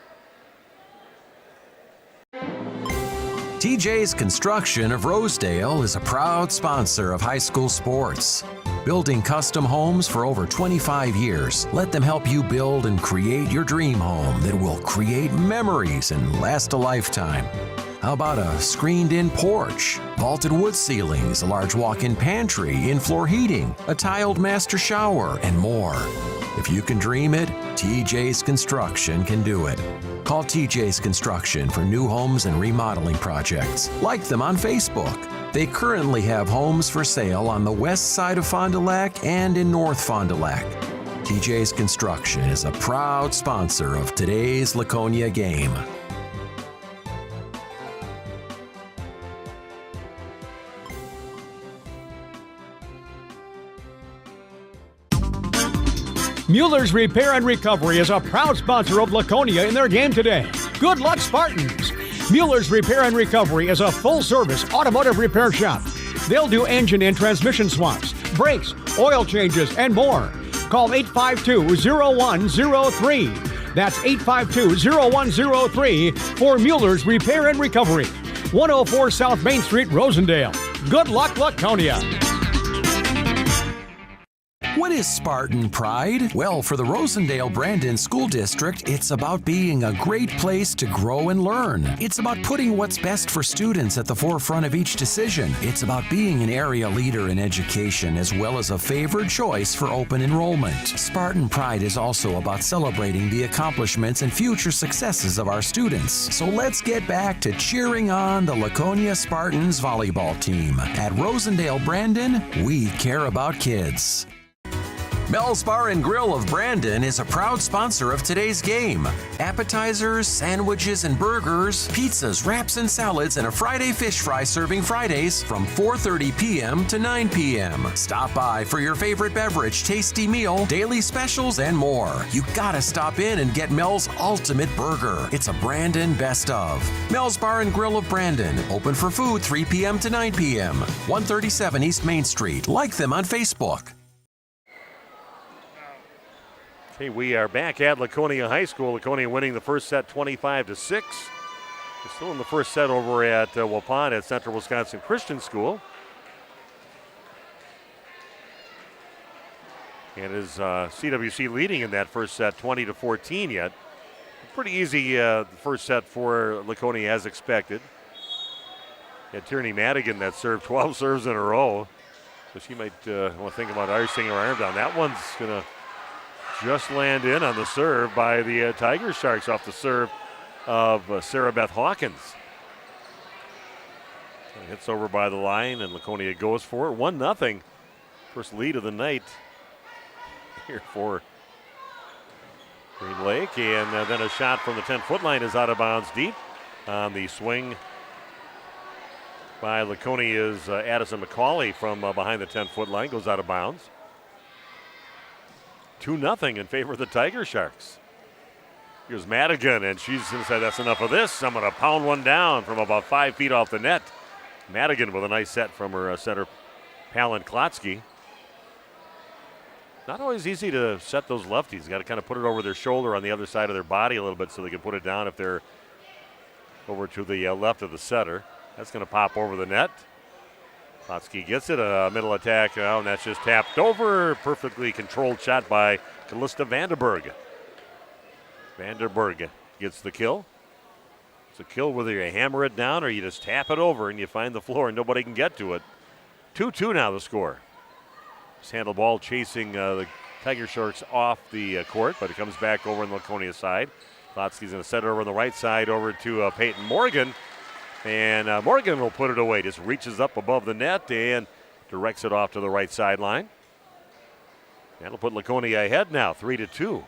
TJ's Construction of Rosedale is a proud sponsor of high school sports. Building custom homes for over 25 years, let them help you build and create your dream home that will create memories and last a lifetime. How about a screened-in porch, vaulted wood ceilings, a large walk-in pantry, in-floor heating, a tiled master shower, and more? If you can dream it, TJ's Construction can do it. Call TJ's Construction for new homes and remodeling projects. Like them on Facebook. They currently have homes for sale on the west side of Fond du Lac and in North Fond du Lac. TJ's Construction is a proud sponsor of today's Laconia game. Mueller's Repair and Recovery is a proud sponsor of Laconia in their game today. Good luck, Spartans! Mueller's Repair and Recovery is a full-service automotive repair shop. They'll do engine and transmission swaps, brakes, oil changes, and more. Call 852-0103. That's 852-0103 for Mueller's Repair and Recovery. 104 South Main Street, Rosendale. Good luck, Laconia. What is Spartan pride? Well, for the Rosendale-Brandon School District, it's about being a great place to grow and learn. It's about putting what's best for students at the forefront of each decision. It's about being an area leader in education as well as a favored choice for open enrollment. Spartan pride is also about celebrating the accomplishments and future successes of our students. So let's get back to cheering on the Laconia Spartans volleyball team. At Rosendale-Brandon, we care about kids. Mel's Bar and Grill of Brandon is a proud sponsor of today's game. Appetizers, sandwiches and burgers, pizzas, wraps and salads, and a Friday fish fry serving Fridays from 4:30 p.m. to 9 p.m. Stop by for your favorite beverage, tasty meal, daily specials, and more. You gotta stop in and get Mel's Ultimate Burger. It's a Brandon best of. Mel's Bar and Grill of Brandon, open for food 3 p.m. to 9 p.m. 137 East Main Street. Like them on Facebook. Okay, we are back at Laconia High School. Laconia winning the first set 25-6. We're still in the first set over at Waupun at Central Wisconsin Christian School. And is CWC leading in that first set 20-14 yet. Pretty easy first set for Laconia as expected. Had Tierney Madigan that served 12 serves in a row. So she might want to think about icing her arm down. That one's going to just land in on the serve by the Tiger Sharks off the serve of Sarah Beth Hawkins. Hits over by the line and Laconia goes for it. 1-0. First lead of the night here for Green Lake. And then a shot from the 10-foot line is out of bounds deep on the swing by Laconia's Addison McCauley from behind the 10-foot line. Goes out of bounds. 2-0 in favor of the Tiger Sharks. Here's Madigan, and she's going to say, that's enough of this. I'm going to pound one down from about 5 feet off the net. Madigan with a nice set from her setter, Palin Klotsky. Not always easy to set those lefties. Got to kind of put it over their shoulder on the other side of their body a little bit so they can put it down if they're over to the left of the setter. That's going to pop over the net. Klotsky gets it, a middle attack, and that's just tapped over. Perfectly controlled shot by Callista Vanderberg. Vanderberg gets the kill. It's a kill whether you hammer it down or you just tap it over and you find the floor and nobody can get to it. 2-2 now the score. This handle ball chasing the Tiger Sharks off the court, but it comes back over on the Laconia side. Klotsky's going to set it over on the right side over to Peyton Morgan. And Morgan will put it away. Just reaches up above the net and directs it off to the right sideline. That'll put Laconia ahead now, 3-2.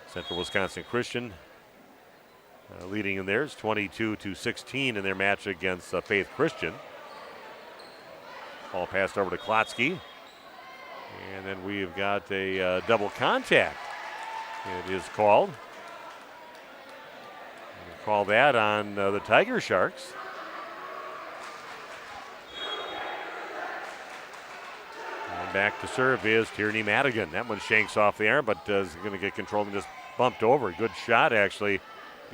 Central Wisconsin Christian leading in theirs, 22-16 in their match against Faith Christian. Ball passed over to Klotsky. And then we've got a double contact. It is called. Call that on the Tiger Sharks. And back to serve is Tierney Madigan. That one shanks off the arm, but is going to get controlled and just bumped over. Good shot, actually,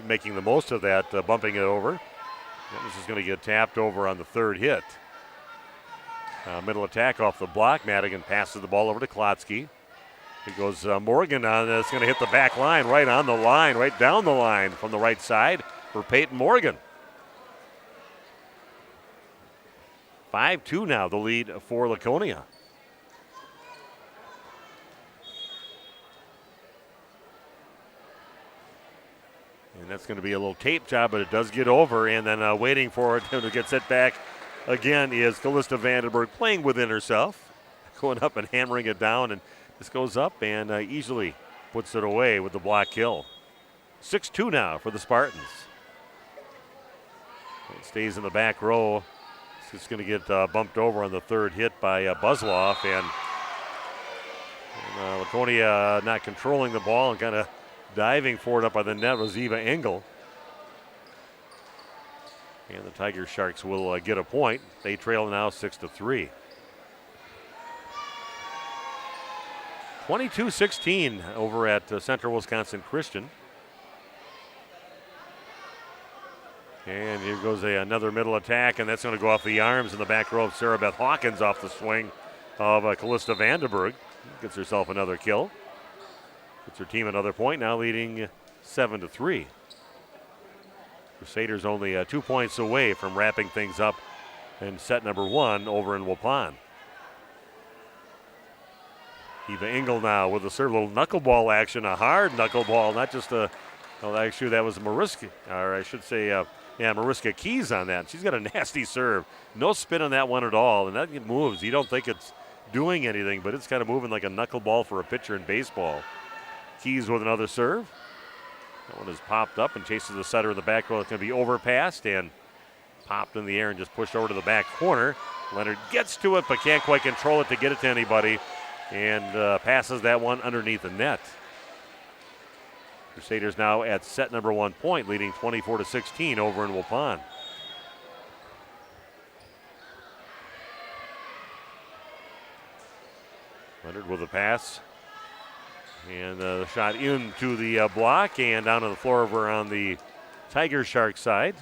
making the most of that, bumping it over. This is going to get tapped over on the third hit. Middle attack off the block. Madigan passes the ball over to Klotsky. It goes Morgan on. It's going to hit the back line, right on the line, right down the line from the right side for Peyton Morgan. 5-2 now, the lead for Laconia. And that's going to be a little tape job, but it does get over. And then waiting for it to get set back again is Callista Vanderberg, playing within herself, going up and hammering it down. And this goes up and easily puts it away with the block kill. 6-2 now for the Spartans. It stays in the back row. It's going to get bumped over on the third hit by Buzloff. And And, Laconia not controlling the ball and kind of diving for it up by the net was Eva Engel. And the Tiger Sharks will get a point. They trail now 6-3. 22-16 over at Central Wisconsin Christian. And here goes another middle attack, and that's going to go off the arms in the back row of Sarah Beth Hawkins off the swing of Callista Vandenberg. Gets herself another kill. Gets her team another point, now leading 7-3. Crusaders only 2 points away from wrapping things up in set number 1 over in Waupun. Eva Engel now with a serve, little knuckleball action, a hard knuckleball, not just a, well, actually that was Mariska, or I should say, Mariska Keys on that. She's got a nasty serve. No spin on that one at all, and that moves. You don't think it's doing anything, but it's kind of moving like a knuckleball for a pitcher in baseball. Keys with another serve. That one is popped up and chases the setter in the back row. It's going to be overpassed and popped in the air and just pushed over to the back corner. Leonard gets to it, but can't quite control it to get it to anybody, and passes that one underneath the net. Crusaders now at set number 1 point, leading 24-16 over in Waupun. Leonard with a pass. And the shot into the block and down to the floor over on the Tiger Shark side.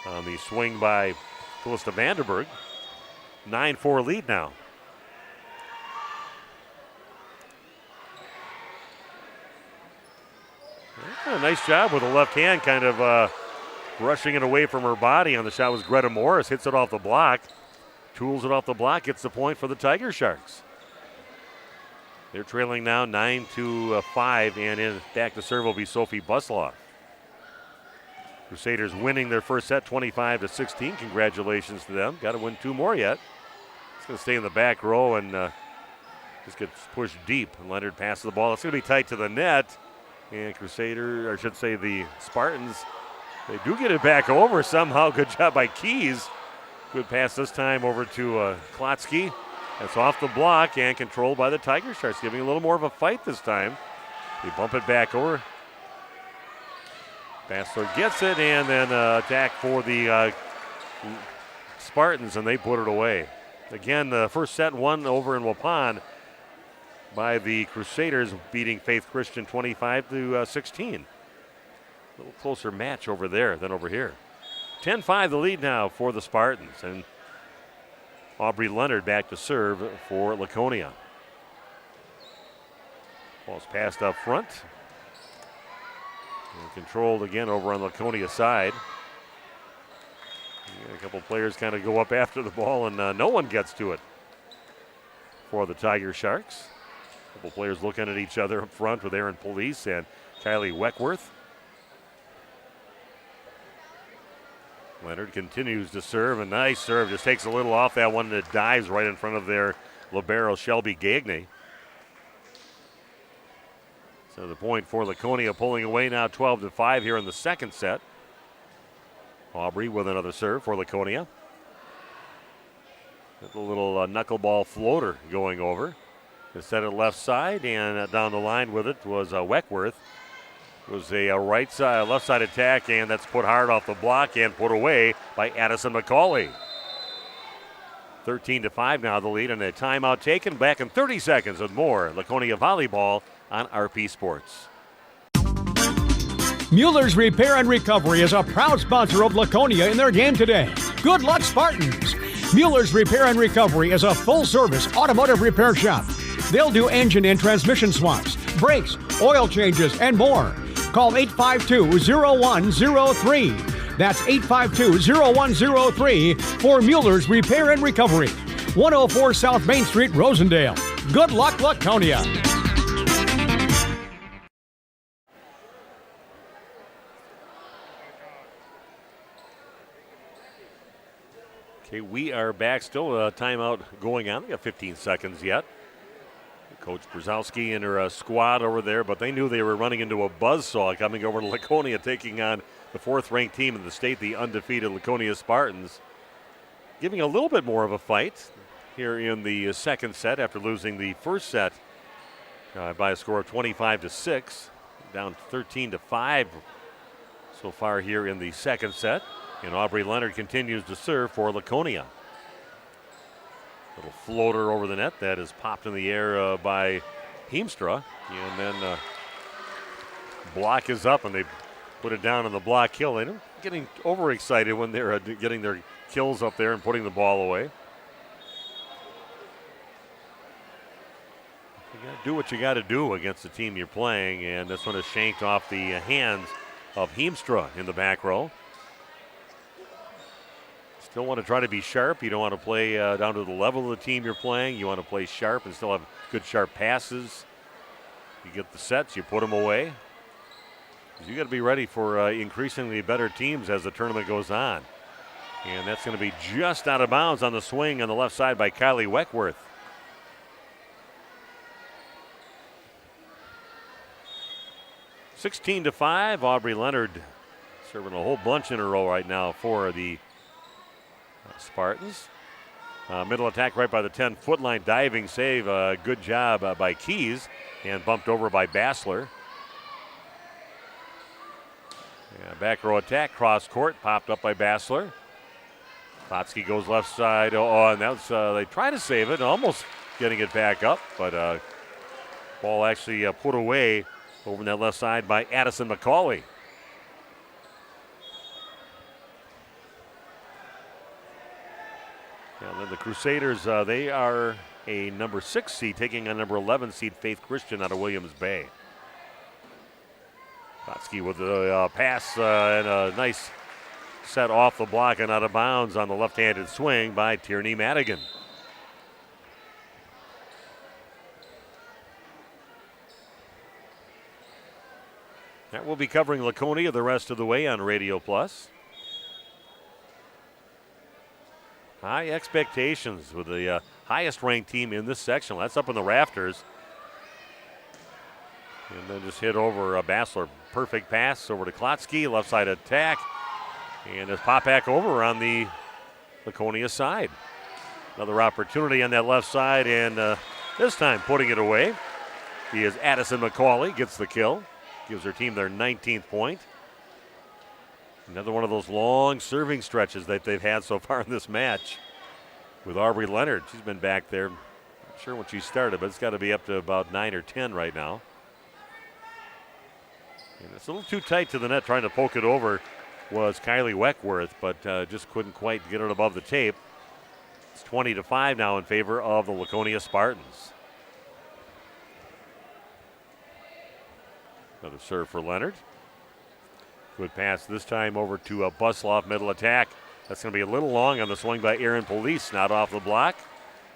On the swing by Callista Vandenberg. 9-4 lead now. A nice job with the left hand, kind of brushing it away from her body. On the shot was Greta Morris, hits it off the block, tools it off the block, gets the point for the Tiger Sharks. They're trailing now 9-5, and back to serve will be Sophie Busloff. Crusaders winning their first set 25-16. Congratulations to them. Got to win 2 more yet. It's going to stay in the back row and just gets pushed deep. And Leonard passes the ball. It's going to be tight to the net. And or I should say the Spartans, they do get it back over somehow. Good job by Keys. Good pass this time over to Klotsky. That's off the block and controlled by the Tiger Sharks, giving a little more of a fight this time. They bump it back over. Bassler gets it, and then attack for the Spartans, and they put it away. Again, the first set won over in Waupun by the Crusaders, beating Faith Christian 25-16. A little closer match over there than over here. 10-5 the lead now for the Spartans, and Aubrey Leonard back to serve for Laconia. Ball's passed up front. And controlled again over on Laconia's side. A couple players kind of go up after the ball, and no one gets to it for the Tiger Sharks. A couple players looking at each other up front with Aaron Police and Kylie Weckworth. Leonard continues to serve. A nice serve. Just takes a little off that one, and it dives right in front of their libero, Shelby Gagne. So the point for Laconia, pulling away now 12-5 here in the second set. Aubrey with another serve for Laconia. A little knuckleball floater going over. They set it left side, and down the line with it was Weckworth. It was a left side attack, and that's put hard off the block and put away by Addison McCauley. 13-5 now the lead, and a timeout taken. Back in 30 seconds with more Laconia Volleyball on RP Sports. Mueller's Repair and Recovery is a proud sponsor of Laconia in their game today. Good luck, Spartans! Mueller's Repair and Recovery is a full-service automotive repair shop. They'll do engine and transmission swaps, brakes, oil changes, and more. Call 852-0103. That's 852-0103 for Mueller's Repair and Recovery. 104 South Main Street, Rosendale. Good luck, Laconia. Okay, we are back. Still a timeout going on. We got 15 seconds yet. Coach Brzezowski and her squad over there, but they knew they were running into a buzzsaw coming over to Laconia, taking on the 4th-ranked team in the state, the undefeated Laconia Spartans. Giving a little bit more of a fight. here in the second set after losing the first set by a score of 25-6, down 13-5 so far here in the second set. And Aubrey Leonard continues to serve for Laconia. Little floater over the net that is popped in the air by Heemstra. And then block is up, and they put it down on the block kill. They're getting overexcited when they're getting their kills up there and putting the ball away. You got to do what you got to do against the team you're playing, and this one is shanked off the hands of Heemstra in the back row. Still want to try to be sharp. You don't want to play down to the level of the team you're playing. You want to play sharp and still have good sharp passes. You get the sets, you put them away. You got to be ready for increasingly better teams as the tournament goes on. And that's going to be just out of bounds on the swing on the left side by Kylie Weckworth. (16-5). Aubrey Leonard serving a whole bunch in a row right now for the Spartans. Middle attack right by the 10-foot line. Diving save. Good job by Keys. And bumped over by Bassler. Yeah, back row attack. Cross court. Popped up by Bassler. Klotsky goes left side. And that's they try to save it. Almost getting it back up. But ball actually put away over on that left side by Addison McCauley. And then the Crusaders, they are a number 6 seed taking on number 11 seed Faith Christian out of Williams Bay. Klotsky with a pass and a nice set off the block and out of bounds on the left-handed swing by Tierney Madigan. That will be covering Laconia the rest of the way on Radio Plus. High expectations with the highest ranked team in this section. That's up in the rafters. And then just hit over Bassler. Perfect pass over to Klotsky. Left side attack. And just pop back over on the Laconia side. Another opportunity on that left side. And this time putting it away. He is Addison McCauley. Gets the kill. Gives her team their 19th point. Another one of those long serving stretches that they've had so far in this match with Aubrey Leonard. She's been back there, not sure when she started, but it's got to be up to about 9 or 10 right now. And it's a little too tight to the net. Trying to poke it over was Kylie Weckworth, but just couldn't quite get it above the tape. It's 20-5 now in favor of the Laconia Spartans. Another serve for Leonard. Good pass this time over to Busloff, middle attack. That's going to be a little long on the swing by Aaron Police, not off the block.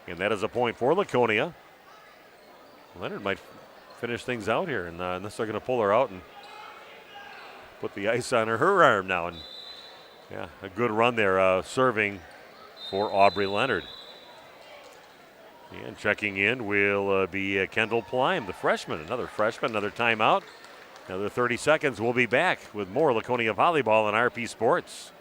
And that is a point for Laconia. Leonard might finish things out here, and unless they're going to pull her out and put the ice on her arm now. And yeah, a good run there, serving for Aubrey Leonard. And checking in will be Kendall Plime, the freshman. Another freshman, another timeout. Another 30 seconds. We'll be back with more Laconia Volleyball on RP Sports.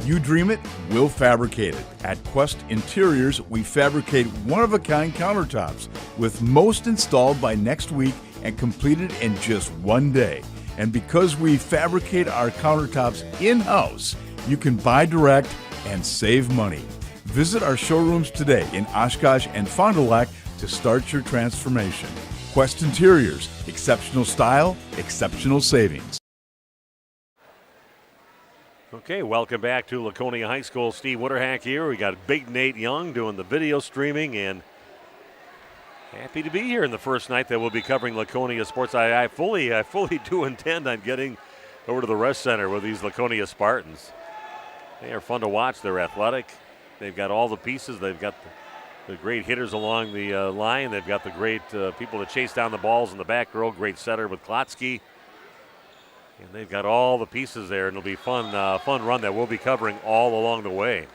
You dream it, we'll fabricate it. At Quest Interiors, we fabricate one-of-a-kind countertops, with most installed by next week and completed in just one day. And because we fabricate our countertops in-house, you can buy direct and save money. Visit our showrooms today in Oshkosh and Fond du Lac to start your transformation. Quest Interiors, exceptional style, exceptional savings. Okay, welcome back to Laconia High School. Steve Witterhack here. We got Big Nate Young doing the video streaming, and happy to be here in the first night that we'll be covering Laconia sports. I fully do intend on getting over to the Rest Center with these Laconia Spartans. They are fun to watch. They're athletic. They've got all the pieces. They've got the great hitters along the line. They've got the great people that chase down the balls in the back row. Great setter with Klotsky. And they've got all the pieces there, and it'll be fun run that we'll be covering all along the way.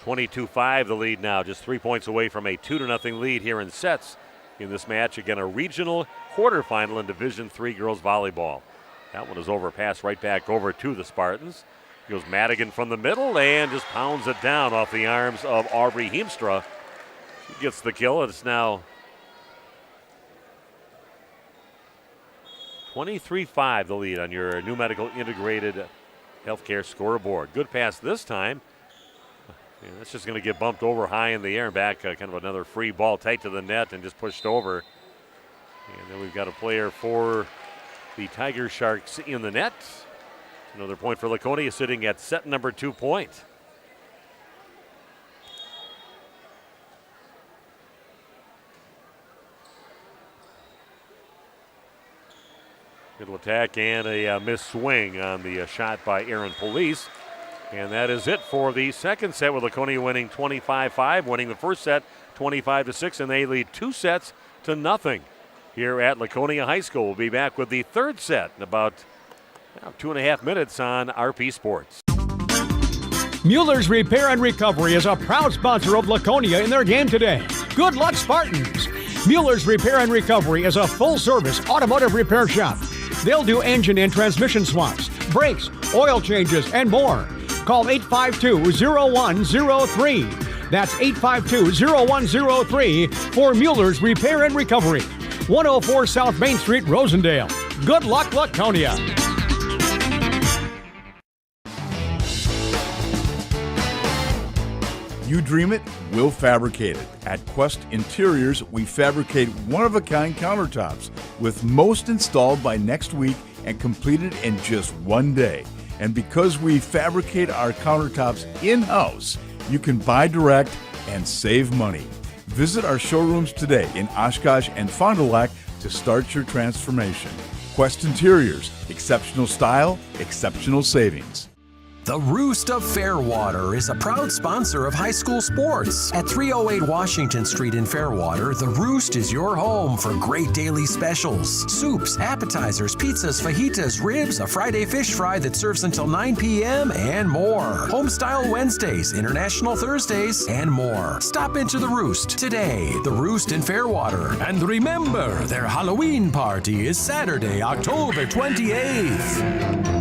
22-5 the lead now, just 3 points away from a 2-0 lead here in sets in this match. Again, a regional quarterfinal in Division III girls volleyball. That one is over, pass right back over to the Spartans. Goes Madigan from the middle and just pounds it down off the arms of Aubrey Heemstra. She gets the kill. It's now 23-5 the lead on your New Medical Integrated Healthcare scoreboard. Good pass this time. And that's just going to get bumped over high in the air and back. Kind of another free ball tight to the net and just pushed over. And then we've got a player for the Tiger Sharks in the net. Another point for Laconia, sitting at set number 2 point. Middle attack and a missed swing on the shot by Aaron Police. And that is it for the second set, with Laconia winning 25-5, winning the first set 25-6, and they lead 2-0 here at Laconia High School. We'll be back with the third set in about 2.5 minutes on RP Sports. Mueller's Repair and Recovery is a proud sponsor of Laconia in their game today. Good luck, Spartans! Mueller's Repair and Recovery is a full-service automotive repair shop. They'll do engine and transmission swaps, brakes, oil changes, and more. Call 852-0103. That's 852-0103 for Mueller's Repair and Recovery. 104 South Main Street, Rosendale. Good luck, Laconia! You dream it, we'll fabricate it. At Quest Interiors, we fabricate one-of-a-kind countertops, with most installed by next week and completed in just 1 day. And because we fabricate our countertops in-house, you can buy direct and save money. Visit our showrooms today in Oshkosh and Fond du Lac to start your transformation. Quest Interiors, exceptional style, exceptional savings. The Roost of Fairwater is a proud sponsor of high school sports. At 308 Washington Street in Fairwater, The Roost is your home for great daily specials. Soups, appetizers, pizzas, fajitas, ribs, a Friday fish fry that serves until 9 p.m., and more. Homestyle Wednesdays, International Thursdays, and more. Stop into The Roost today. The Roost in Fairwater. And remember, their Halloween party is Saturday, October 28th.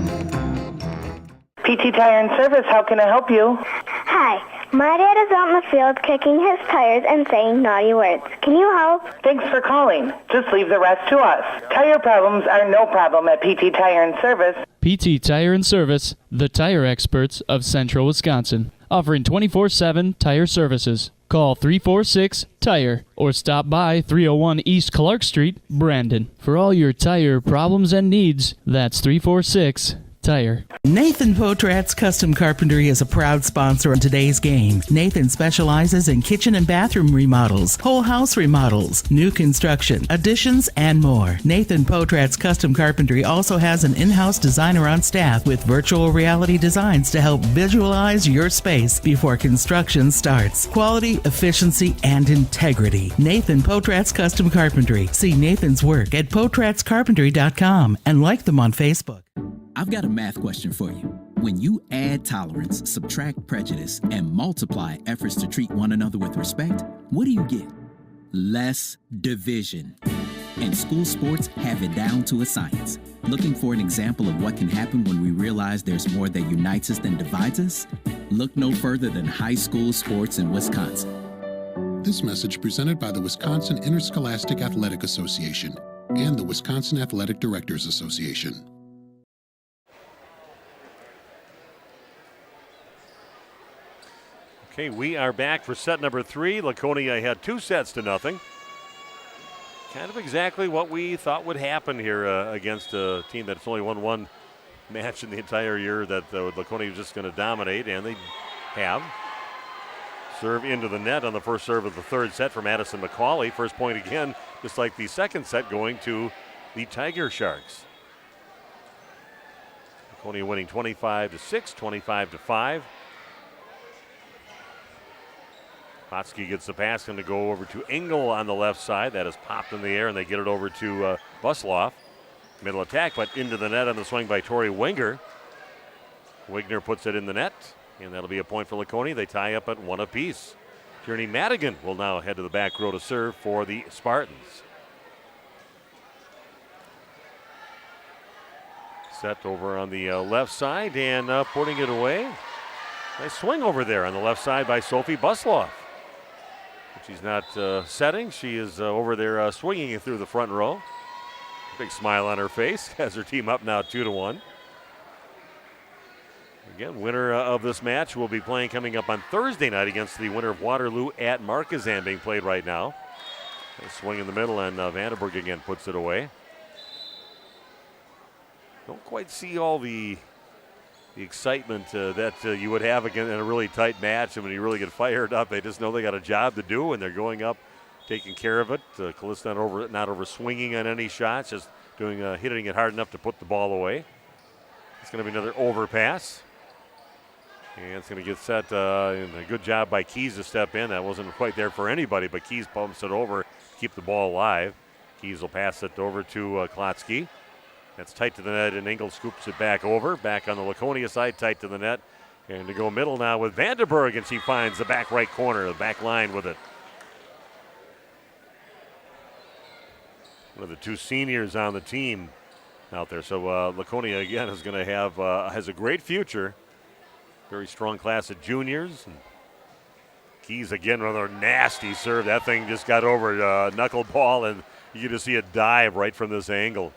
PT Tire and Service, how can I help you? Hi, my dad is out in the field kicking his tires and saying naughty words. Can you help? Thanks for calling. Just leave the rest to us. Tire problems are no problem at PT Tire and Service. PT Tire and Service, the tire experts of Central Wisconsin, offering 24/7 tire services. Call 346-TIRE or stop by 301 East Clark Street, Brandon. For all your tire problems and needs, that's 346-TIRE. Nathan Potrat's Custom Carpentry is a proud sponsor of today's game. Nathan specializes in kitchen and bathroom remodels, whole house remodels, new construction, additions, and more. Nathan Potrat's Custom Carpentry also has an in-house designer on staff with virtual reality designs to help visualize your space before construction starts. Quality, efficiency, and integrity. Nathan Potrat's Custom Carpentry. See Nathan's work at potratscarpentry.com and like them on Facebook. I've got a math question for you. When you add tolerance, subtract prejudice, and multiply efforts to treat one another with respect, what do you get? Less division. And school sports have it down to a science. Looking for an example of what can happen when we realize there's more that unites us than divides us? Look no further than high school sports in Wisconsin. This message presented by the Wisconsin Interscholastic Athletic Association and the Wisconsin Athletic Directors Association. Okay, we are back for set number 3. Laconia had 2-0. Kind of exactly what we thought would happen here against a team that's only won one match in the entire year, that Laconia was just going to dominate, and they have. Serve into the net on the first serve of the third set for Madison McCauley. First point again, just like the second set, going to the Tiger Sharks. Laconia winning 25-6, 25-5. Hotsky gets the pass, going to go over to Engel on the left side. That is popped in the air, and they get it over to Busloff. Middle attack, but into the net on the swing by Tori Wenger. Wigner puts it in the net, and that'll be a point for Laconia. They tie up at 1 apiece. Tierney Madigan will now head to the back row to serve for the Spartans. Set over on the left side and putting it away. Nice swing over there on the left side by Sophie Busloff. She's not setting. She is over there swinging it through the front row. Big smile on her face. Has her team up now 2-1. Again, winner of this match will be playing coming up on Thursday night against the winner of Waterloo at Marquezan, being played right now. Nice swing in the middle, and Vandenberg again puts it away. Don't quite see all the excitement that you would have again in a really tight match, and when you really get fired up, they just know they got a job to do, and they're going up, taking care of it. Callista not over swinging on any shots, just hitting it hard enough to put the ball away. It's going to be another overpass, and it's going to get set. And a good job by Keys to step in. That wasn't quite there for anybody, but Keys pumps it over to keep the ball alive. Keys will pass it over to Klotsky. That's tight to the net, and Engel scoops it back over. Back on the Laconia side, tight to the net. And to go middle now with Vandenberg, and she finds the back right corner, the back line with it. One of the two seniors on the team out there. So Laconia, again, is going to have has a great future. Very strong class of juniors. And Keys, again, another nasty serve. That thing just got over knuckleball, and you can just see it dive right from this angle.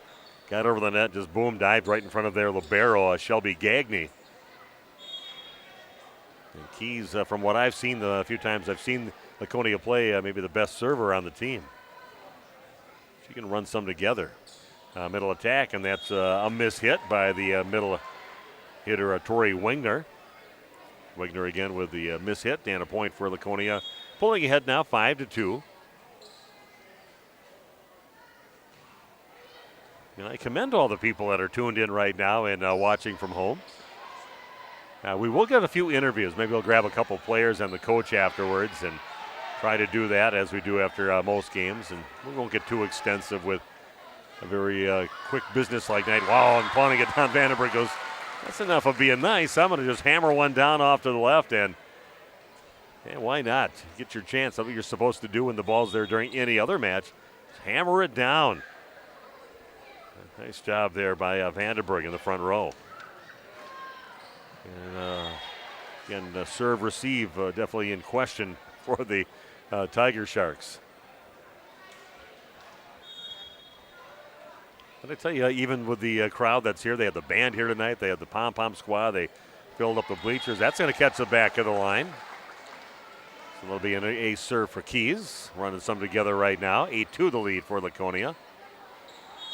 Got over the net, just boom, dived right in front of their libero, Shelby Gagne. And Keys, from what I've seen the few times I've seen Laconia play, maybe the best server on the team. She can run some together. Middle attack, and that's a miss hit by the middle hitter, Tori Wigner. Wigner again with the miss hit, and a point for Laconia. Pulling ahead now 5-2. And I commend all the people that are tuned in right now and watching from home. We will get a few interviews. Maybe we'll grab a couple players and the coach afterwards and try to do that as we do after most games. And we won't get too extensive with a very quick business-like night. Wow, and pawning it down. Vandenberg goes, that's enough of being nice. I'm going to just hammer one down off to the left, and why not? Get your chance. Something you're supposed to do when the ball's there during any other match. Just hammer it down. Nice job there by Vandenberg in the front row. And again, the serve receive definitely in question for the Tiger Sharks. But I tell you, even with the crowd that's here, they have the band here tonight. They have the pom-pom squad. They filled up the bleachers. That's going to catch the back of the line. So there'll be an ace serve for Keys. Running some together right now. 8-2 the lead for Laconia.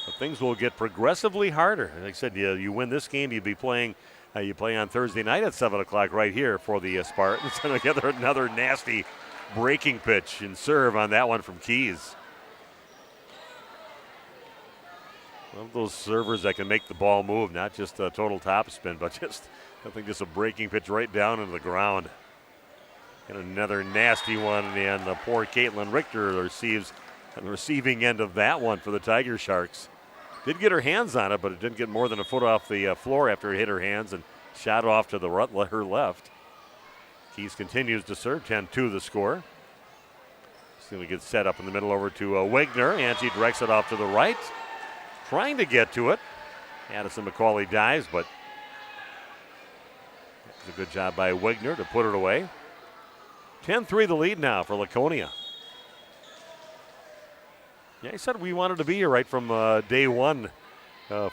But things will get progressively harder. Like I said, you win this game, you'll be playing. You play on Thursday night at 7 o'clock right here for the Spartans. And together another nasty breaking pitch and serve on that one from Keys. One of those servers that can make the ball move, not just a total topspin, but just a breaking pitch right down into the ground. And another nasty one, and poor Caitlin Richter receives on the receiving end of that one for the Tiger Sharks. Did get her hands on it, but it didn't get more than a foot off the floor after it hit her hands and shot off to her left. Keys continues to serve, 10-2 the score. She's going to get set up in the middle over to Wigner, and she directs it off to the right. Trying to get to it. Addison McCauley dives, but it's a good job by Wigner to put it away. 10-3 the lead now for Laconia. Yeah, he said we wanted to be here right from day one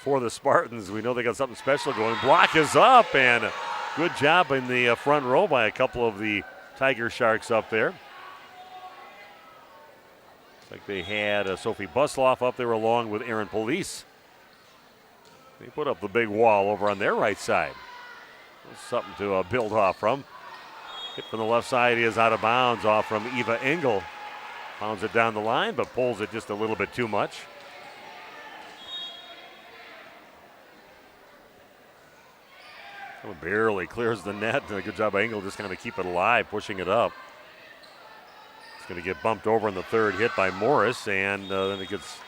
for the Spartans. We know they got something special going. Block is up, and good job in the front row by a couple of the Tiger Sharks up there. Looks like they had Sophie Busloff up there along with Erin Police. They put up the big wall over on their right side. Something to build off from. Hit from the left side is out of bounds off from Eva Engel. Pounds it down the line, but pulls it just a little bit too much. Barely clears the net. Good job by Engel, just kind of keep it alive, pushing it up. It's going to get bumped over in the third hit by Morris, and then it gets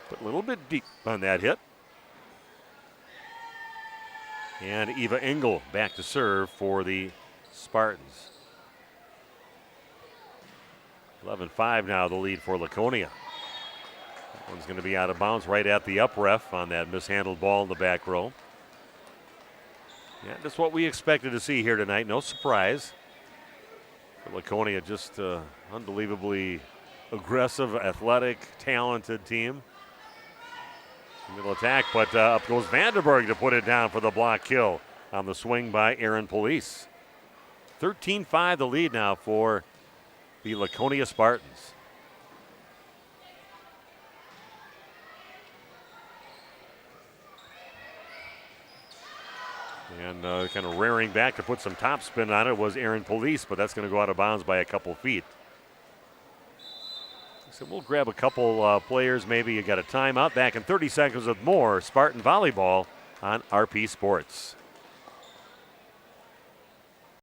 put a little bit deep on that hit. And Eva Engel back to serve for the Spartans. 11-5 now, the lead for Laconia. One's going to be out of bounds right at the up ref on that mishandled ball in the back row. Yeah, that's what we expected to see here tonight. No surprise. Laconia, just unbelievably aggressive, athletic, talented team. Middle attack, but up goes Vandenberg to put it down for the block kill on the swing by Aaron Police. 13-5 the lead now for the Laconia Spartans. And kind of rearing back to put some top spin on it was Aaron Police, but that's going to go out of bounds by a couple feet. So we'll grab a couple players. Maybe you got a timeout. Back in 30 seconds with more Spartan Volleyball on RP Sports.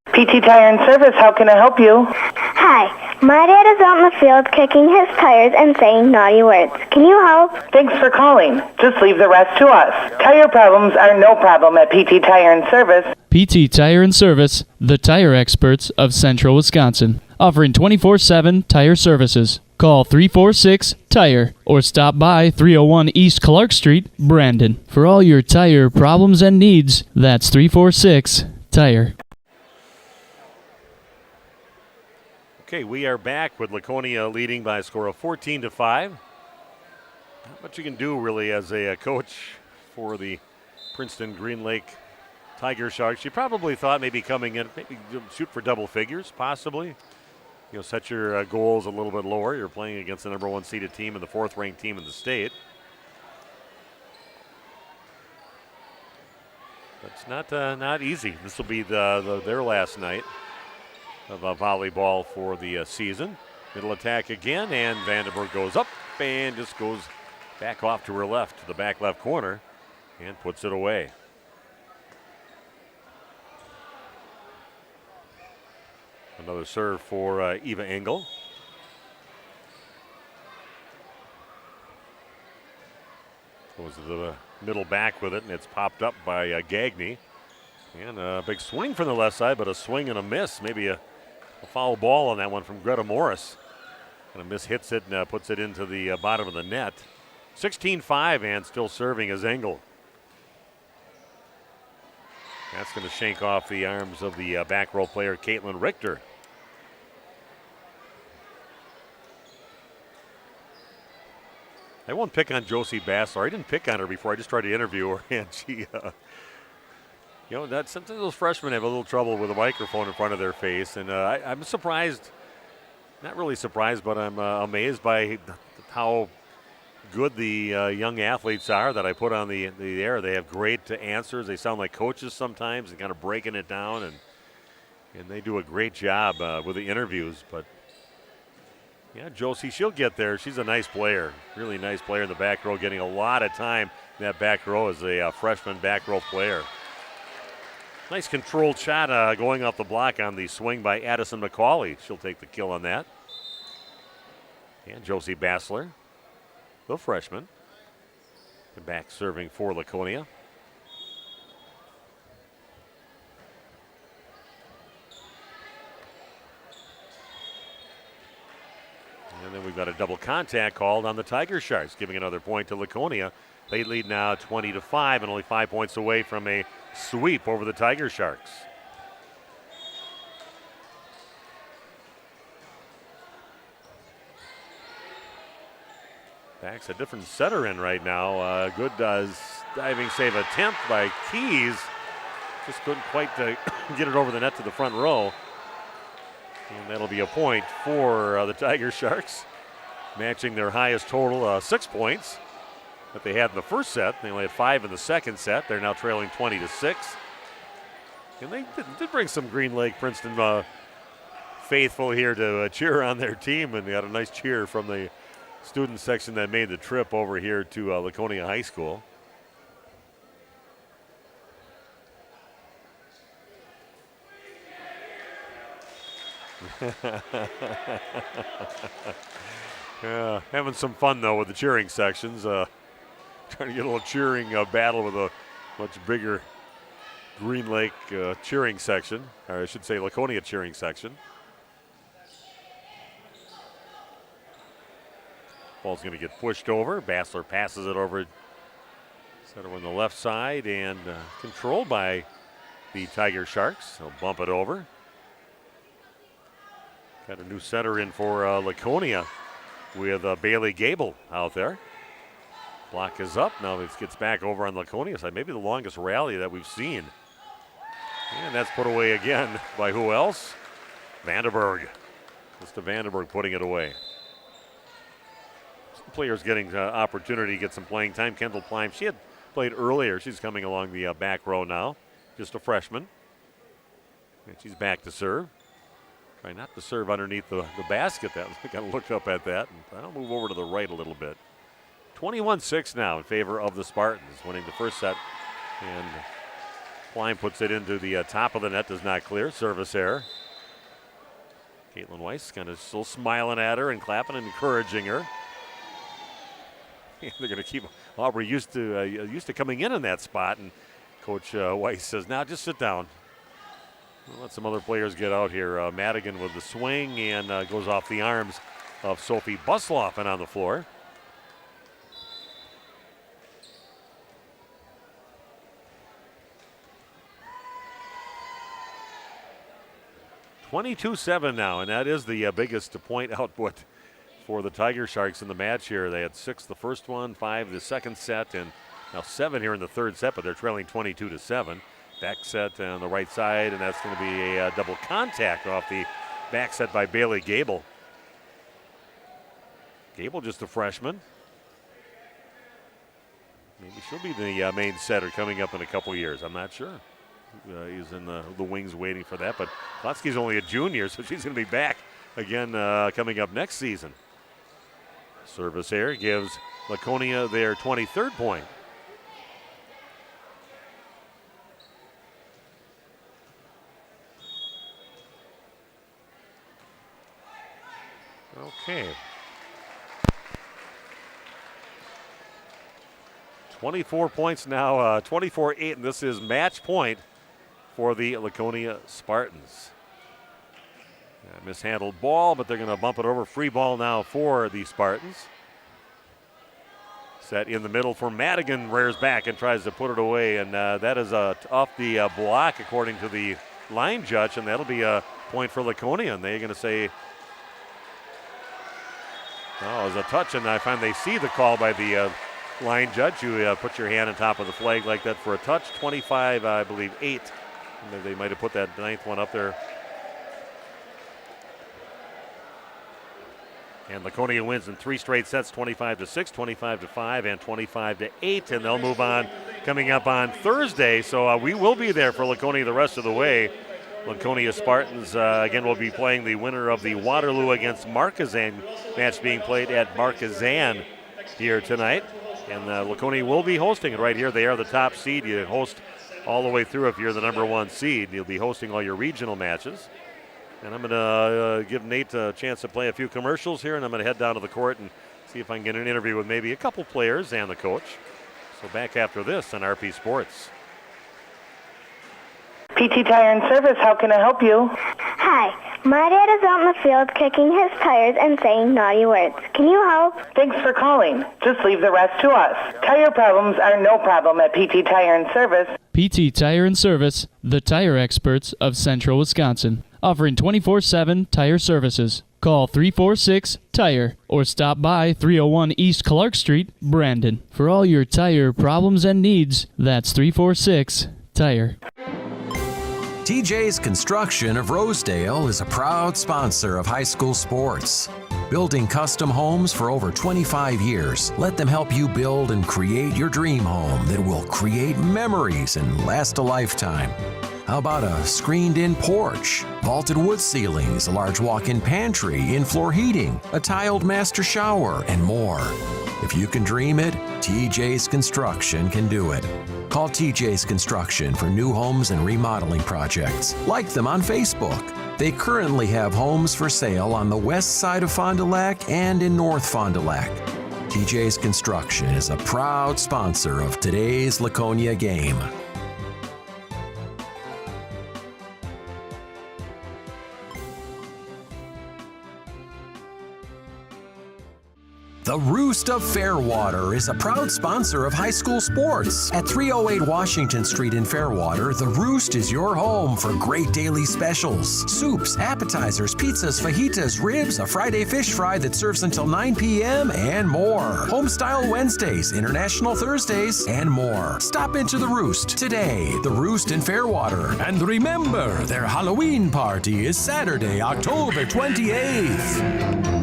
PT Tire and Service, how can I help you? Hi, my dad is out in the field kicking his tires and saying naughty words. Can you help? Thanks for calling. Just leave the rest to us. Tire problems are no problem at PT Tire and Service. PT Tire and Service, the tire experts of Central Wisconsin, offering 24/7 tire services. Call 346-TIRE or stop by 301 East Clark Street, Brandon. For all your tire problems and needs, that's 346-TIRE. Okay, we are back with Laconia leading by a score of 14-5. Not much you can do really as a coach for the Princeton Green Lake Tiger Sharks. You probably thought maybe coming in, maybe shoot for double figures, possibly. You know, set your goals a little bit lower. You're playing against the number one seeded team and the fourth ranked team in the state. That's not easy. This will be their last night of volleyball for the season. Middle attack again, and Vandenberg goes up and just goes back off to her left, to the back left corner, and puts it away. Another serve for Eva Engel. Goes to the middle back with it, and it's popped up by Gagne. And a big swing from the left side, but a swing and a miss. Maybe a foul ball on that one from Greta Morris. And a miss hits it and puts it into the bottom of the net. 16-5, and still serving is Engel. That's going to shank off the arms of the back row player, Caitlin Richter. I won't pick on Josie Bassler. I didn't pick on her before. I just tried to interview her, and she, sometimes those freshmen have a little trouble with a microphone in front of their face, and I'm surprised, not really surprised, but I'm amazed by how good the young athletes are that I put on the air. They have great answers. They sound like coaches sometimes and kind of breaking it down, and they do a great job with the interviews. But yeah, Josie, she'll get there. She's a nice player, really nice player in the back row, getting a lot of time in that back row as a freshman back row player. Nice controlled shot going off the block on the swing by Addison McCauley. She'll take the kill on that. And Josie Bassler, the freshman, back serving for Laconia. And then we've got a double contact called on the Tiger Sharks, giving another point to Laconia. They lead now 20-5 and only 5 points away from a sweep over the Tiger Sharks. Back's a different setter in right now. Good diving save attempt by Keys. Just couldn't quite get it over the net to the front row. And that'll be a point for the Tiger Sharks, matching their highest total, 6 points that they had in the first set. They only had 5 in the second set. They're now trailing 20-6. And they did bring some Green Lake Princeton faithful here to cheer on their team, and they got a nice cheer from the student section that made the trip over here to Laconia High School. Yeah, having some fun though with the cheering sections. Trying to get a little cheering battle with a much bigger Green Lake cheering section, or I should say Laconia cheering section. Ball's going to get pushed over. Bassler passes it over. Center on the left side and controlled by the Tiger Sharks. They'll bump it over. Got a new center in for Laconia with Bailey Gable out there. Block is up. Now it gets back over on Laconia side. Maybe the longest rally that we've seen. And that's put away again by who else? Vanderberg. Mr. Vanderberg putting it away. Some players getting opportunity to get some playing time. Kendall Pleim, she had played earlier. She's coming along the back row now. Just a freshman. And she's back to serve. Try not to serve underneath the basket. I kind of looked up at that. And I'll move over to the right a little bit. 21-6 now in favor of the Spartans, winning the first set. And Klein puts it into the top of the net, does not clear. Service error. Caitlin Weiss kind of still smiling at her and clapping and encouraging her. They're going to keep Aubrey used to coming in that spot, and Coach Weiss says, "Now just sit down. We'll let some other players get out here." Madigan with the swing and goes off the arms of Sophie Busloff and on the floor. (22-7) now, and that is the biggest point output for the Tiger Sharks in the match here. They had 6 the first one, 5 the second set, and now 7 here in the third set, but they're trailing 22-7. Back set on the right side, and that's going to be a double contact off the back set by Bailey Gable. Gable just a freshman. Maybe she'll be the main setter coming up in a couple years. I'm not sure. He's in the wings waiting for that, but Klotsky's only a junior, so she's going to be back again coming up next season. Service error gives Laconia their 23rd point. Okay. 24 points now, 24-8, and this is match point for the Laconia Spartans. Mishandled ball, but they're going to bump it over. Free ball now for the Spartans. Set in the middle for Madigan, rears back and tries to put it away, and that is off the block according to the line judge, and that'll be a point for Laconia, and they're going to say, oh, it was a touch, and I find they see the call by the line judge. You put your hand on top of the flag like that for a touch. 25, I believe, 8. They might have put that 9th one up there. And Laconia wins in 3 straight sets, 25-6, 25-5, and 25-8, and they'll move on coming up on Thursday. So we will be there for Laconia the rest of the way. Laconia Spartans, again, will be playing the winner of the Waterloo against Marquezan match being played at Marquezan here tonight. And Laconia will be hosting it right here. They are the top seed. You host all the way through if you're the number 1 seed. You'll be hosting all your regional matches. And I'm going to give Nate a chance to play a few commercials here, and I'm going to head down to the court and see if I can get an interview with maybe a couple players and the coach. So back after this on RP Sports. PT Tire and Service, how can I help you? Hi, my dad is out in the field kicking his tires and saying naughty words. Can you help? Thanks for calling. Just leave the rest to us. Tire problems are no problem at PT Tire and Service. PT Tire and Service, the tire experts of Central Wisconsin, offering 24/7 tire services. Call 346-TIRE or stop by 301 East Clark Street, Brandon. For all your tire problems and needs, that's 346-TIRE. TJ's Construction of Rosedale is a proud sponsor of high school sports. Building custom homes for over 25 years, let them help you build and create your dream home that will create memories and last a lifetime. How about a screened-in porch, vaulted wood ceilings, a large walk-in pantry, in-floor heating, a tiled master shower, and more? If you can dream it, TJ's Construction can do it. Call TJ's Construction for new homes and remodeling projects. Like them on Facebook. They currently have homes for sale on the west side of Fond du Lac and in North Fond du Lac. TJ's Construction is a proud sponsor of today's Laconia game. The Roost of Fairwater is a proud sponsor of high school sports. At 308 Washington Street in Fairwater, The Roost is your home for great daily specials. Soups, appetizers, pizzas, fajitas, ribs, a Friday fish fry that serves until 9 p.m., and more. Homestyle Wednesdays, International Thursdays, and more. Stop into The Roost today. The Roost in Fairwater. And remember, their Halloween party is Saturday, October 28th.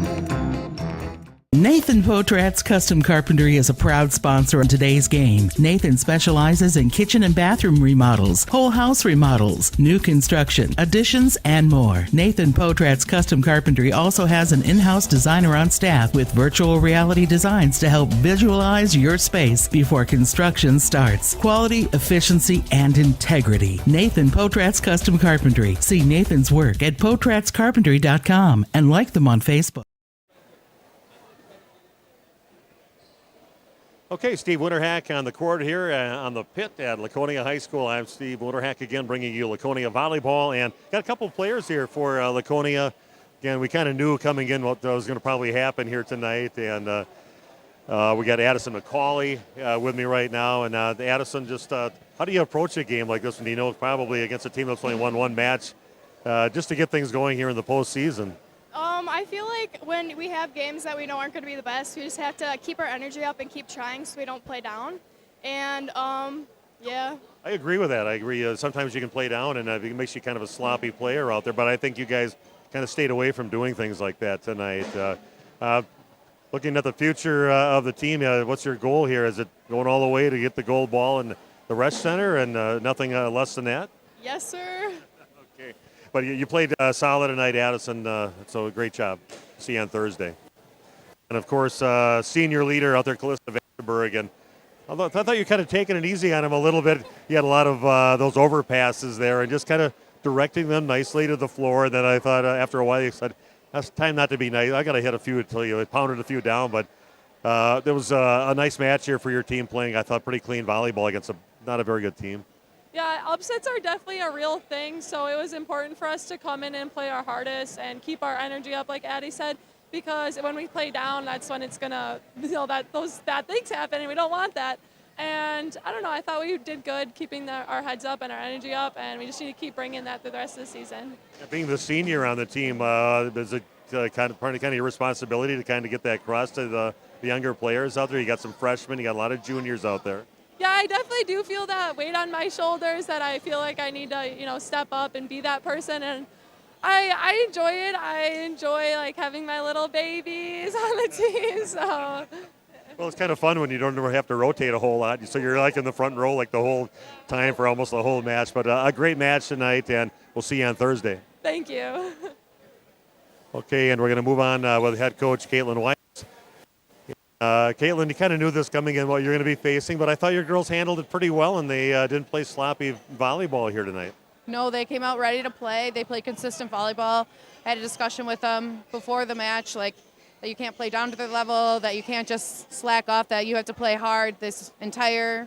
Nathan Potrat's Custom Carpentry is a proud sponsor of today's game. Nathan specializes in kitchen and bathroom remodels, whole house remodels, new construction, additions, and more. Nathan Potrat's Custom Carpentry also has an in-house designer on staff with virtual reality designs to help visualize your space before construction starts. Quality, efficiency, and integrity. Nathan Potrat's Custom Carpentry. See Nathan's work at potratscarpentry.com and like them on Facebook. Okay, Steve Winterhack on the court here on the pit at Laconia High School. I'm Steve Winterhack again, bringing you Laconia Volleyball, and got a couple of players here for Laconia. Again, we kind of knew coming in what was going to probably happen here tonight, and we got Addison McCauley with me right now. And Addison, just how do you approach a game like this one? You know, probably against a team that's only won one match, just to get things going here in the postseason. I feel like when we have games that we know aren't going to be the best, we just have to keep our energy up and keep trying so we don't play down. And, yeah. I agree with that. I agree. Sometimes you can play down, and it makes you kind of a sloppy player out there. But I think you guys kind of stayed away from doing things like that tonight. Looking at the future of the team, what's your goal here? Is it going all the way to get the gold ball in the Resch Center and nothing less than that? Yes, sir. Okay. But you played solid tonight, Addison, so great job. See you on Thursday. And, of course, senior leader out there, Callista Vandenberg. And I thought you were kind of taking it easy on him a little bit. You had a lot of those overpasses there and just kind of directing them nicely to the floor. And then I thought after a while you said, that's time not to be nice. I got to hit a few until you pounded a few down. But there was a nice match here for your team playing, I thought, pretty clean volleyball against not a very good team. Yeah, upsets are definitely a real thing, so it was important for us to come in and play our hardest and keep our energy up, like Addie said, because when we play down, that's when it's gonna, that those bad things happen, and we don't want that. And I don't know, I thought we did good keeping our heads up and our energy up, and we just need to keep bringing that through the rest of the season. Being the senior on the team, is it kind of your responsibility to kind of get that across to the younger players out there? You got some freshmen, you got a lot of juniors out there. Yeah, I definitely do feel that weight on my shoulders that I feel like I need to, step up and be that person. And I enjoy it. I enjoy, like, having my little babies on the team. So. Well, it's kind of fun when you don't ever have to rotate a whole lot. So you're, like, in the front row, like, the whole time for almost the whole match. But a great match tonight, and we'll see you on Thursday. Thank you. Okay, and we're going to move on with head coach Caitlin White. Caitlin, you kind of knew this coming in what you're going to be facing, but I thought your girls handled it pretty well, and they didn't play sloppy volleyball here tonight. No, they came out ready to play. They played consistent volleyball. I had a discussion with them before the match, like that you can't play down to their level, that you can't just slack off, that you have to play hard this entire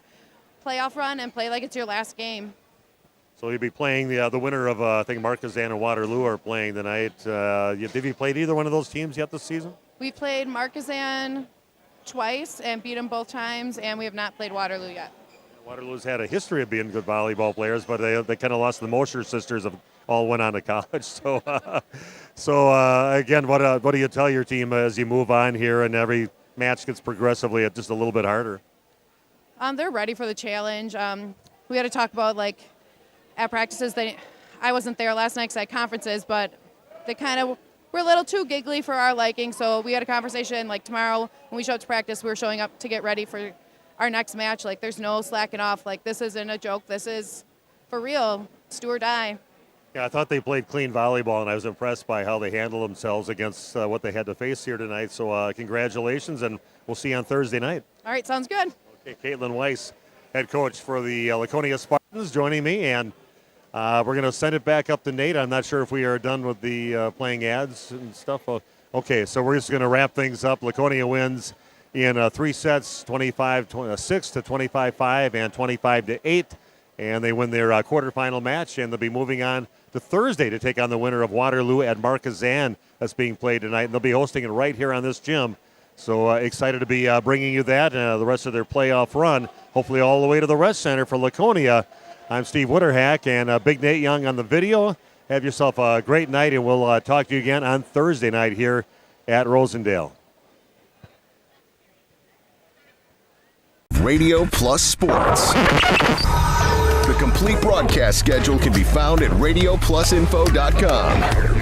playoff run and play like it's your last game. So you'll be playing the winner of, I think, Marquezan and Waterloo are playing tonight. Have you played either one of those teams yet this season? We played Marquezan twice and beat them both times, and we have not played Waterloo yet. Waterloo's had a history of being good volleyball players, but they kind of lost. The Mosher sisters have all went on to college. So, again, what do you tell your team as you move on here and every match gets progressively just a little bit harder? They're ready for the challenge. We had to talk about, like, at practices. I wasn't there last night because I had conferences, but they kind of we're a little too giggly for our liking, so we had a conversation, like, tomorrow when we show up to practice, we're showing up to get ready for our next match. Like, there's no slacking off. Like, this isn't a joke. This is for real. It's do or die. Yeah, I thought they played clean volleyball, and I was impressed by how they handled themselves against what they had to face here tonight. So congratulations, and we'll see you on Thursday night. All right, sounds good. Okay, Caitlin Weiss, head coach for the Laconia Spartans, joining me, and we're going to send it back up to Nate. I'm not sure if we are done with the playing ads and stuff. Okay, so we're just going to wrap things up. Laconia wins in 3 sets, 25-6 to 25-5 and 25-8. And they win their quarterfinal match, and they'll be moving on to Thursday to take on the winner of Waterloo at Marquezan that's being played tonight. And they'll be hosting it right here on this gym. So excited to be bringing you that, the rest of their playoff run, hopefully all the way to the Rest Center for Laconia. I'm Steve Witterhack and Big Nate Young on the video. Have yourself a great night, and we'll talk to you again on Thursday night here at Rosendale. Radio Plus Sports. The complete broadcast schedule can be found at radioplusinfo.com.